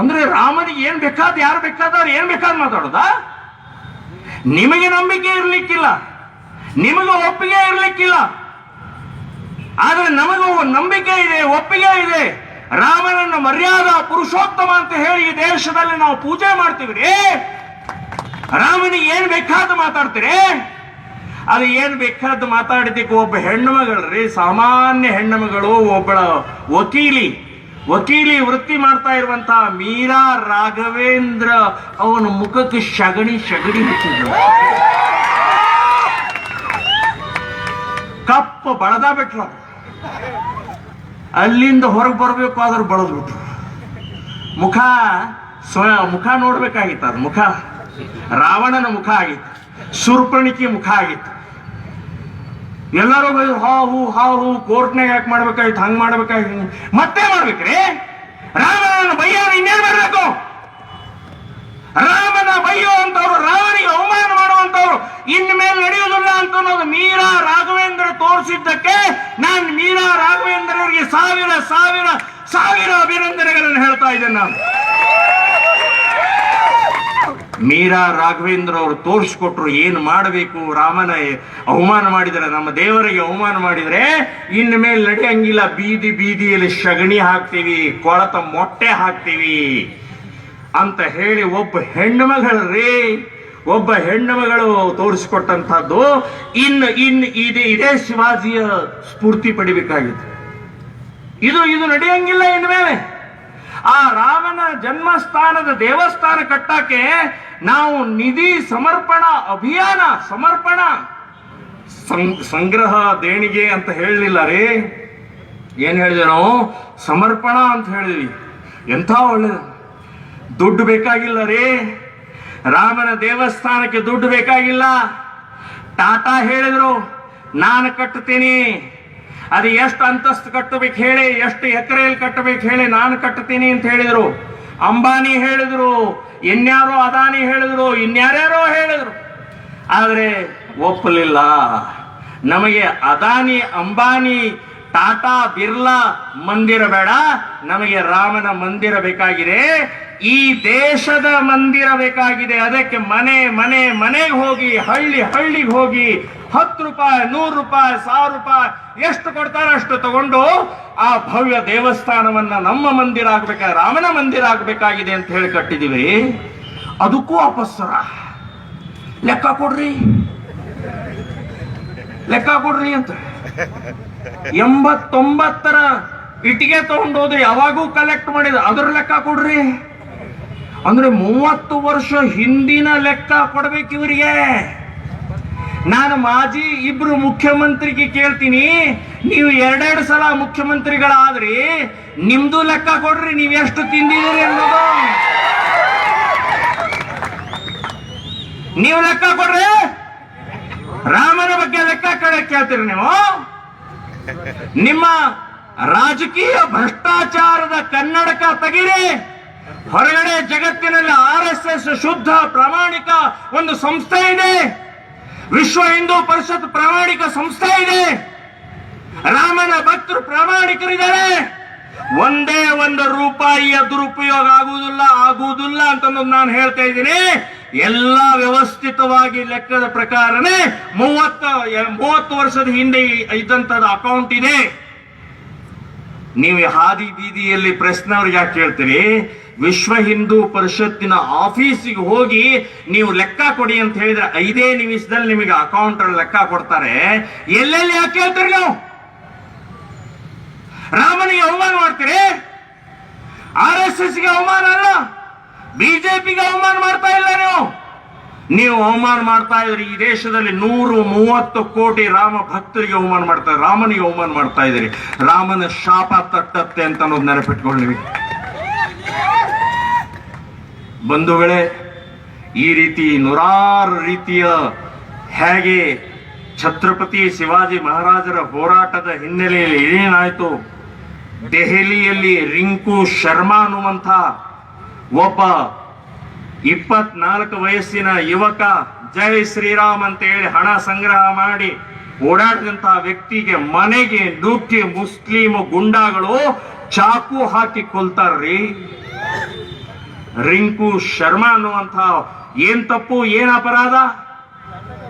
ಅಂದ್ರೆ ರಾಮನಿಗೆ ಏನ್ ಬೇಕಾದ, ಯಾರು ಬೇಕಾದವ್ರು ಏನ್ ಬೇಕಾದ ಮಾತಾಡೋದ? ನಿಮಗೆ ನಂಬಿಕೆ ಇರ್ಲಿಕ್ಕಿಲ್ಲ, ನಿಮಗೆ ಒಪ್ಪಿಗೆ ಇರ್ಲಿಕ್ಕಿಲ್ಲ, ಆದ್ರೆ ನಮಗೂ ನಂಬಿಕೆ ಇದೆ, ಒಪ್ಪಿಗೆ ಇದೆ. ರಾಮನನ್ನು ಮರ್ಯಾದಾ ಪುರುಷೋತ್ತಮ ಅಂತ ಹೇಳಿ ಈ ದೇಶದಲ್ಲಿ ನಾವು ಪೂಜೆ ಮಾಡ್ತೀವಿ. ರಾಮನಿಗೆ ಏನ್ ಬೇಕಾದ ಮಾತಾಡ್ತೀರಿ. ಅದು ಏನ್ ಬೇಕಾದ ಮಾತಾಡಿದ್ದಕ್ಕೆ ಒಬ್ಬ ಹೆಣ್ಣು ಮಗಳ್ರಿ, ಸಾಮಾನ್ಯ ಹೆಣ್ಣು ಮಗಳು, ಒಬ್ಬಳ ವಕೀಲಿ ವೃತ್ತಿ ಮಾಡ್ತಾ ಇರುವಂತಹ ಮೀರಾ ರಾಘವೇಂದ್ರ ಅವನ ಮುಖಕ್ಕೆ ಶಗಣಿ ಹಚ್ಚಿದ್ರು. ಕಪ್ಪ ಬಳದ ಬಿಟ್ರು. ಅಲ್ಲಿಂದ ಹೊರಗೆ ಬರಬೇಕು ಆದ್ರೂ ಬಳದ್ಬಿಟ್ರು. ಮುಖ ನೋಡ್ಬೇಕಾಗಿತ್ತು. ಅದು ಮುಖ ರಾವಣನ ಮುಖ ಆಗಿತ್ತು, ಶೂರ್ಪಣಿಕೆ ಮುಖ ಆಗಿತ್ತು. ಎಲ್ಲರೂ ಹಾವು ಕೋರ್ಟ್ನಾಗ ಯಾಕೆ ಮಾಡ್ಬೇಕಾಗಿತ್ತು, ಹಂಗ್ ಮಾಡ್ಬೇಕಾಗಿತ್ತು, ಮತ್ತೆ ಮಾಡ್ಬೇಕ್ರಿ? ರಾಮನನ್ನು ಬಯ್ಯ ಇನ್ನೇನ್ ಮಾಡ್ಬೇಕು? ರಾಮನ ಬೈಯುವಂತವ್ರು, ರಾವಣಿಗೆ ಅವಮಾನ ಮಾಡುವಂತವ್ರು ಇನ್ ಮೇಲೆ ನಡೆಯುವುದಿಲ್ಲ ಅಂತ ಅನ್ನೋದು ಮೀರಾ ರಾಘವೇಂದ್ರ ತೋರಿಸಿದ್ದಕ್ಕೆ ನಾನು ಮೀರಾ ರಾಘವೇಂದ್ರರಿಗೆ ಸಾವಿರ ಸಾವಿರ ಸಾವಿರ ಅಭಿನಂದನೆಗಳನ್ನು ಹೇಳ್ತಾ ಇದ್ದೇನೆ. ನಾನು ಮೀರಾ ರಾಘವೇಂದ್ರ ಅವರು ತೋರಿಸ್ಕೊಟ್ರು ಏನು ಮಾಡಬೇಕು. ರಾಮನ ಅವಮಾನ ಮಾಡಿದರೆ, ನಮ್ಮ ದೇವರಿಗೆ ಅವಮಾನ ಮಾಡಿದ್ರೆ ಇನ್ನು ಮೇಲೆ ನಡೆಯಂಗಿಲ್ಲ. ಬೀದಿ ಬೀದಿಯಲ್ಲಿ ಸಗಣಿ ಹಾಕ್ತೀವಿ, ಕೊಳತ ಮೊಟ್ಟೆ ಹಾಕ್ತೀವಿ ಅಂತ ಹೇಳಿ ಒಬ್ಬ ಹೆಣ್ಣು ಮಗಳು ತೋರಿಸಿಕೊಟ್ಟಂತಹದ್ದು ಇದೇ ಶಿವಾಜಿಯ ಸ್ಫೂರ್ತಿ ಪಡಿಬೇಕಾಗಿತ್ತು. ಇದು ನಡೆಯಂಗಿಲ್ಲ ಇನ್ಮೇಲೆ. ಆ ರಾಮನ ಜನ್ಮಸ್ಥಾನದ ದೇವಸ್ಥಾನ ಕಟ್ಟಕ್ಕೆ ನಾವು ನಿಧಿ ಸಮರ್ಪಣಾ ಅಭಿಯಾನ, ಸಂಗ್ರಹ ದೇಣಿಗೆ ಅಂತ ಹೇಳಲಿಲ್ಲ ರೀ. ಏನ್ ಹೇಳಿದೆ ನಾವು? ಸಮರ್ಪಣಾ ಅಂತ ಹೇಳಿದ್ವಿ. ಎಂಥ ಒಳ್ಳೇದು. ದುಡ್ಡು ಬೇಕಾಗಿಲ್ಲ ರೀ, ರಾಮನ ದೇವಸ್ಥಾನಕ್ಕೆ ದುಡ್ಡು ಬೇಕಾಗಿಲ್ಲ. ಟಾಟಾ ಹೇಳಿದ್ರು ನಾನು ಕಟ್ಟುತ್ತೀನಿ, ಅದು ಎಷ್ಟು ಅಂತಸ್ತು ಕಟ್ಟಬೇಕು ಹೇಳಿ, ಎಷ್ಟು ಎಕರೆಯಲ್ಲಿ ಕಟ್ಟಬೇಕು ಹೇಳಿ, ನಾನು ಕಟ್ಟುತ್ತೀನಿ ಅಂತ ಹೇಳಿದ್ರು. ಅಂಬಾನಿ ಹೇಳಿದ್ರು, ಇನ್ಯಾರೋ ಅದಾನಿ ಹೇಳಿದ್ರು, ಇನ್ಯಾರ್ಯಾರೋ ಹೇಳಿದ್ರು. ಆದರೆ ಒಪ್ಪಲಿಲ್ಲ. ನಮಗೆ ಅದಾನಿ, ಅಂಬಾನಿ, ಟಾಟಾ, ಬಿರ್ಲಾ ಮಂದಿರ ಬೇಡ, ನಮಗೆ ರಾಮನ ಮಂದಿರ ಬೇಕಾಗಿದೆ, ಈ ದೇಶದ ಮಂದಿರ ಬೇಕಾಗಿದೆ. ಅದಕ್ಕೆ ಮನೆಗೆ ಹೋಗಿ, ಹಳ್ಳಿಗೆ ಹೋಗಿ 10 ರೂಪಾಯಿ, 100 ರೂಪಾಯಿ, 1000 ರೂಪಾಯಿ ಎಷ್ಟು ಕೊಡ್ತಾರೆ ಅಷ್ಟು ತಗೊಂಡು ಆ ಭವ್ಯ ದೇವಸ್ಥಾನವನ್ನ ನಮ್ಮ ಮಂದಿರ ಆಗ್ಬೇಕಾದ್ರೆ, ರಾಮನ ಮಂದಿರ ಆಗ್ಬೇಕಾಗಿದೆ ಅಂತ ಹೇಳಿ ಕಟ್ಟಿದೀವಿ. ಅದಕ್ಕೂ ಅಪಸ್ಸರ. ಲೆಕ್ಕ ಕೊಡ್ರಿ ಅಂತ 89 ಇಟ್ಟಿಗೆ ತಗೊಂಡೋದ್ರಿ, ಯಾವಾಗೂ ಕಲೆಕ್ಟ್ ಮಾಡಿದ ಅದ್ರ ಲೆಕ್ಕ ಕೊಡ್ರಿ ಅಂದ್ರೆ 30 ವರ್ಷ ಹಿಂದಿನ ಲೆಕ್ಕ ಕೊಡ್ಬೇಕು ಇವರಿಗೆ. ನಾನು ಮಾಜಿ ಇಬ್ರು ಮುಖ್ಯಮಂತ್ರಿಗೆ ಕೇಳ್ತೀನಿ, ನೀವು 2 ಸಲ ಮುಖ್ಯಮಂತ್ರಿಗಳಾದ್ರಿ, ನಿಮ್ದು ಲೆಕ್ಕ ಕೊಡ್ರಿ, ನೀವ್ ಎಷ್ಟು ತಿಂದಿದ್ದೀರಿ ಅನ್ನೋದು. ನೀವು ಲೆಕ್ಕ ಕೊಡ್ರಿ. ರಾಮನ ಬಗ್ಗೆ ಲೆಕ್ಕ ಕೇಳ್ತೀರಿ ನೀವು. ನಿಮ್ಮ ರಾಜಕೀಯ ಭ್ರಷ್ಟಾಚಾರದ ಕನ್ನಡಕ ತೆಗೀರಿ. ಹೊರಗಡೆ ಜಗತ್ತಿನಲ್ಲಿ RSS ಶುದ್ಧ ಪ್ರಾಮಾಣಿಕ ಒಂದು ಸಂಸ್ಥೆ ಇದೆ, ವಿಶ್ವ ಹಿಂದೂ ಪರಿಷತ್ ಪ್ರಾಮಾಣಿಕ ಸಂಸ್ಥೆ ಇದೆ, ರಾಮನ ಭಕ್ತರು ಪ್ರಾಮಾಣಿಕರಿದ್ದಾರೆ. ಒಂದೇ ಒಂದು ರೂಪಾಯಿಯ ದುರುಪಯೋಗ ಆಗುವುದಿಲ್ಲ ಅಂತ ನಾನು ಹೇಳ್ತಾ ಇದ್ದೀನಿ. ಎಲ್ಲ ವ್ಯವಸ್ಥಿತವಾಗಿ ಲೆಕ್ಕದ ಪ್ರಕಾರನೇ 30 ವರ್ಷದ ಹಿಂದೆ ಇದ್ದಂಥದ್ದು ಅಕೌಂಟ್ ಇದೆ. ನೀವು ಹಾದಿ ಬೀದಿಯಲ್ಲಿ ಪ್ರೆಸ್ನವ್ರಿಗೆ ಯಾಕೆ ಕೇಳ್ತೀರಿ? ವಿಶ್ವ ಹಿಂದೂ ಪರಿಷತ್ತಿನ ಆಫೀಸಿಗೆ ಹೋಗಿ ನೀವು ಲೆಕ್ಕ ಕೊಡಿ ಅಂತ ಹೇಳಿದ್ರೆ 5 ನಿಮಿಷದಲ್ಲಿ ನಿಮಗೆ ಅಕೌಂಟ್ ಲೆಕ್ಕ ಕೊಡ್ತಾರೆ. ಎಲ್ಲೆಲ್ಲಿ ಯಾಕೆ ಹೇಳ್ತೀರಿ ನೀವು? ರಾಮನಿಗೆ ಅವಮಾನ ಮಾಡ್ತೀರಿ, RSSಗೆ ಅವಮಾನ ಅಲ್ಲ, ಬಿಜೆಪಿಗೆ ಅವಮಾನ ಮಾಡ್ತಾ ಇಲ್ಲ. ನೀವು ಅವಮಾನ ಮಾಡ್ತಾ ಇದ್ರಿ. ಈ ದೇಶದಲ್ಲಿ 130 ಕೋಟಿ ರಾಮ ಭಕ್ತರಿಗೆ ಅವಮಾನ ಮಾಡ್ತಾ ಇದ್ರಿ, ರಾಮನಿಗೆ ಅವಮಾನ ಮಾಡ್ತಾ ಇದ್ರಿ. ರಾಮನ ಶಾಪ ತಟ್ಟತ್ತೆ ಅಂತ ಅನ್ನೋದು ನೆನಪಿಟ್ಕೊಳ್ಳಿ ಬಂಧುಗಳೇ. ಈ ರೀತಿ ನೂರಾರು ರೀತಿಯ ಹೇಗೆ ಛತ್ರಪತಿ ಶಿವಾಜಿ ಮಹಾರಾಜರ ಹೋರಾಟದ ಹಿನ್ನೆಲೆಯಲ್ಲಿ ಏನೇನಾಯ್ತು, ದೆಹಲಿಯಲ್ಲಿ ರಿಂಕು ಶರ್ಮಾ ಅನ್ನುವಂಥ ಒಬ್ಬ 24 ವಯಸ್ಸಿನ ಯುವಕ ಜೈ ಶ್ರೀರಾಮ್ ಅಂತ ಹೇಳಿ ಹಣ ಸಂಗ್ರಹ ಮಾಡಿ ಓಡಾಡಿದಂತಹ ವ್ಯಕ್ತಿಗೆ ಮನೆಗೆ ನುಗ್ಗಿ ಮುಸ್ಲಿಂ ಗುಂಡಾಗಳು ಚಾಕು ಹಾಕಿ ಕೊಲ್ತಾರ್ರಿ. ರಿಂಕು ಶರ್ಮಾ ಅನ್ನುವಂಥ ಏನ್ ತಪ್ಪು, ಏನ್ ಅಪರಾಧ?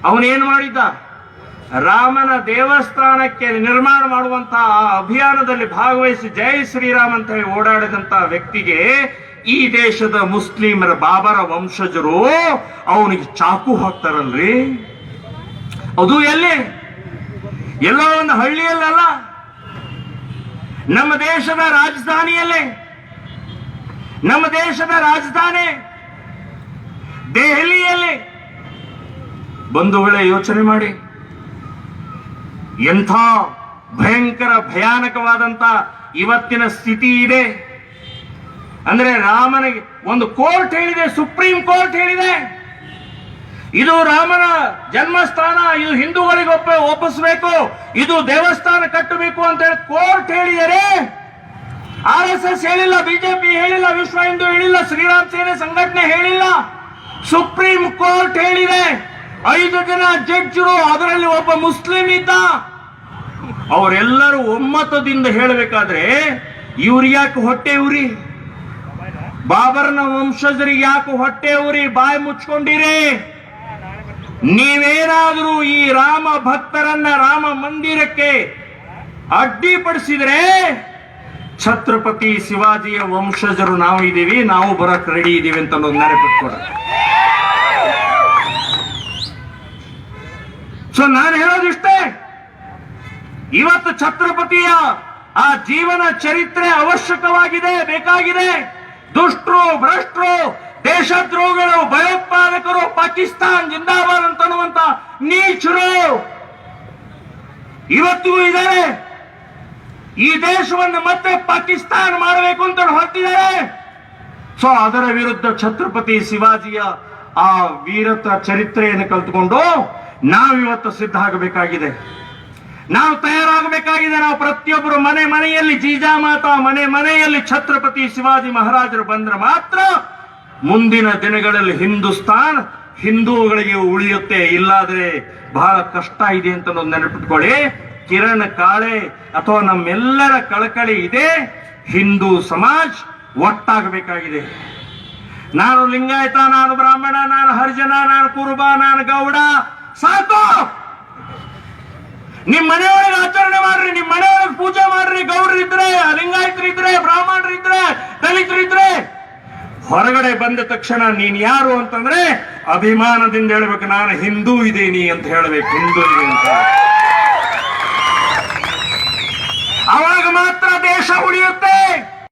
ಅವನೇನ್ ಮಾಡಿದ್ದ? ರಾಮನ ದೇವಸ್ಥಾನಕ್ಕೆ ನಿರ್ಮಾಣ ಮಾಡುವಂತಹ ಅಭಿಯಾನದಲ್ಲಿ ಭಾಗವಹಿಸಿ ಜೈ ಶ್ರೀರಾಮ್ ಅಂತ ಹೇಳಿ ಓಡಾಡಿದಂತ ವ್ಯಕ್ತಿಗೆ ಈ ದೇಶದ ಮುಸ್ಲಿಮರ ಬಾಬರ ವಂಶಜರು ಅವನಿಗೆ ಚಾಕು ಹಾಕ್ತಾರಲ್ರಿ. ಅದು ಎಲ್ಲೋ ಒಂದು ಹಳ್ಳಿಯಲ್ಲ, ನಮ್ಮ ದೇಶದ ರಾಜಧಾನಿಯಲ್ಲೇ. ನಮ್ಮ ದೇಶದ ರಾಜಧಾನಿ ದೆಹಲಿಯಲ್ಲಿ. ಬಂಧುಗಳೇ, ಯೋಚನೆ ಮಾಡಿ, ಎಂಥ ಭಯಂಕರ ಭಯಾನಕವಾದಂತ ಇವತ್ತಿನ ಸ್ಥಿತಿ ಇದೆ ಅಂದ್ರೆ ರಾಮನಿಗೆ ಒಂದು ಕೋರ್ಟ್ ಹೇಳಿದೆ, ಸುಪ್ರೀಂ ಕೋರ್ಟ್ ಹೇಳಿದೆ, ಇದು ರಾಮನ ಜನ್ಮಸ್ಥಾನ, ಇದು ಹಿಂದೂಗಳಿಗೆ ಒಪ್ಪಿಸಬೇಕು, ಇದು ದೇವಸ್ಥಾನ ಕಟ್ಟಬೇಕು ಅಂತ ಹೇಳಿ ಕೋರ್ಟ್ ಹೇಳಿದರೆ, RSS ಹೇಳಿಲ್ಲ, ಬಿಜೆಪಿ ಹೇಳಿಲ್ಲ, ವಿಶ್ವ ಹಿಂದೂ ಹೇಳಿಲ್ಲ, ಶ್ರೀರಾಮ್ ಸೇನೆ ಸಂಘಟನೆ ಹೇಳಿಲ್ಲ, ಸುಪ್ರೀಂ ಕೋರ್ಟ್ ಹೇಳಿದೆ. 5 ಜನ ಜಡ್ಜರು, ಅದರಲ್ಲಿ ಒಬ್ಬ ಮುಸ್ಲಿಂ ಇದ್ದ. ಅವರೆಲ್ಲರೂ ಒಮ್ಮತದಿಂದ ಹೇಳಬೇಕಾದ್ರೆ ಇವ್ರು ಯಾಕೆ ಹೊಟ್ಟೆ ಉರಿ? ಬಾಬರ್ನ ವಂಶಜರಿಗೆ ಯಾಕೆ ಹೊಟ್ಟೆ ಉರಿ? ಬಾಯಿ ಮುಚ್ಕೊಂಡಿರಿ. ನೀವೇನಾದರೂ ಈ ರಾಮ ಭಕ್ತರನ್ನ ರಾಮ ಮಂದಿರಕ್ಕೆ ಅಡ್ಡಿಪಡಿಸಿದ್ರೆ, ಛತ್ರಪತಿ ಶಿವಾಜಿಯ ವಂಶಜರು ನಾವು ಇದ್ದೀವಿ, ನಾವು ಬರಕ್ ರೆಡಿ ಇದೀವಿ ಅಂತ ಅನ್ನೋದು ನೆನಪಿಟ್ಕೊಡ. ಸೊ ನಾನು ಹೇಳೋದಿಷ್ಟೇ, ಇವತ್ತು ಛತ್ರಪತಿಯ ಆ ಜೀವನ ಚರಿತ್ರೆ ಅವಶ್ಯಕವಾಗಿದೆ, ಬೇಕಾಗಿದೆ. ದುಷ್ಟರು, ಭ್ರಷ್ಟರು, ದೇಶದ್ರೋಹಿಗಳು, ಭಯೋತ್ಪಾದಕರು, ಪಾಕಿಸ್ತಾನ್ ಜಿಂದಾಬಾದ್ ಅಂತನ್ನುವಂತ ನೀಚರು ಇವತ್ತಿಗೂ ಇದ್ದಾರೆ. ಈ ದೇಶವನ್ನು ಮತ್ತೆ ಪಾಕಿಸ್ತಾನ ಮಾಡಬೇಕು ಅಂತ ಹೊರಟಿದ್ದಾರೆ. ಸೊ ಅದರ ವಿರುದ್ಧ ಛತ್ರಪತಿ ಶಿವಾಜಿಯ ಆ ವೀರತ ಚರಿತ್ರೆಯನ್ನು ಕಲ್ತುಕೊಂಡು ನಾವಿವತ್ತು ಸಿದ್ಧ ಆಗಬೇಕಾಗಿದೆ, ನಾವು ತಯಾರಾಗಬೇಕಾಗಿದೆ. ನಾವು ಪ್ರತಿಯೊಬ್ಬರು ಮನೆಯಲ್ಲಿ ಜೀಜಾಮಾತಾ, ಮನೆಯಲ್ಲಿ ಛತ್ರಪತಿ ಶಿವಾಜಿ ಮಹಾರಾಜರು ಬಂದ್ರೆ ಮಾತ್ರ ಮುಂದಿನ ದಿನಗಳಲ್ಲಿ ಹಿಂದೂಸ್ತಾನ್ ಹಿಂದೂಗಳಿಗೆ ಉಳಿಯುತ್ತೆ. ಇಲ್ಲಾದ್ರೆ ಬಹಳ ಕಷ್ಟ ಇದೆ ಅಂತ ನೆನಪಿಟ್ಕೊಳ್ಳಿ. ಕಿರಣ್ ಕಾಳೆ ಅಥವಾ ನಮ್ಮೆಲ್ಲರ ಕಳಕಳಿ ಇದೆ, ಹಿಂದೂ ಸಮಾಜ್ ಒಟ್ಟಾಗಬೇಕಾಗಿದೆ. ನಾನು ಲಿಂಗಾಯತ, ನಾನು ಬ್ರಾಹ್ಮಣ, ನಾನು ಹರಿಜನ, ನಾನು ಕುರುಬ, ನಾನು ಗೌಡ, ಸಾಕು. ನಿಮ್ ಮನೆಯೊಳಗೆ ಆಚರಣೆ ಮಾಡ್ರಿ, ನಿಮ್ ಮನೆಯೊಳಗೆ ಪೂಜೆ ಮಾಡ್ರಿ. ಗೌಡರಿದ್ರೆ, ಲಿಂಗಾಯತರಿದ್ರೆ, ಬ್ರಾಹ್ಮಣರಿದ್ರೆ, ದಲಿತರಿದ್ರೆ. ಹೊರಗಡೆ ಬಂದ ತಕ್ಷಣ ನೀನ್ ಯಾರು ಅಂತಂದ್ರೆ ಅಭಿಮಾನದಿಂದ ಹೇಳ್ಬೇಕು, ನಾನು ಹಿಂದೂ ಇದ್ದೀನಿ ಅಂತ ಹೇಳ್ಬೇಕು, ಹಿಂದೂ ಇದೆ ಅಂತ. ಅವಾಗ ಮಾತ್ರ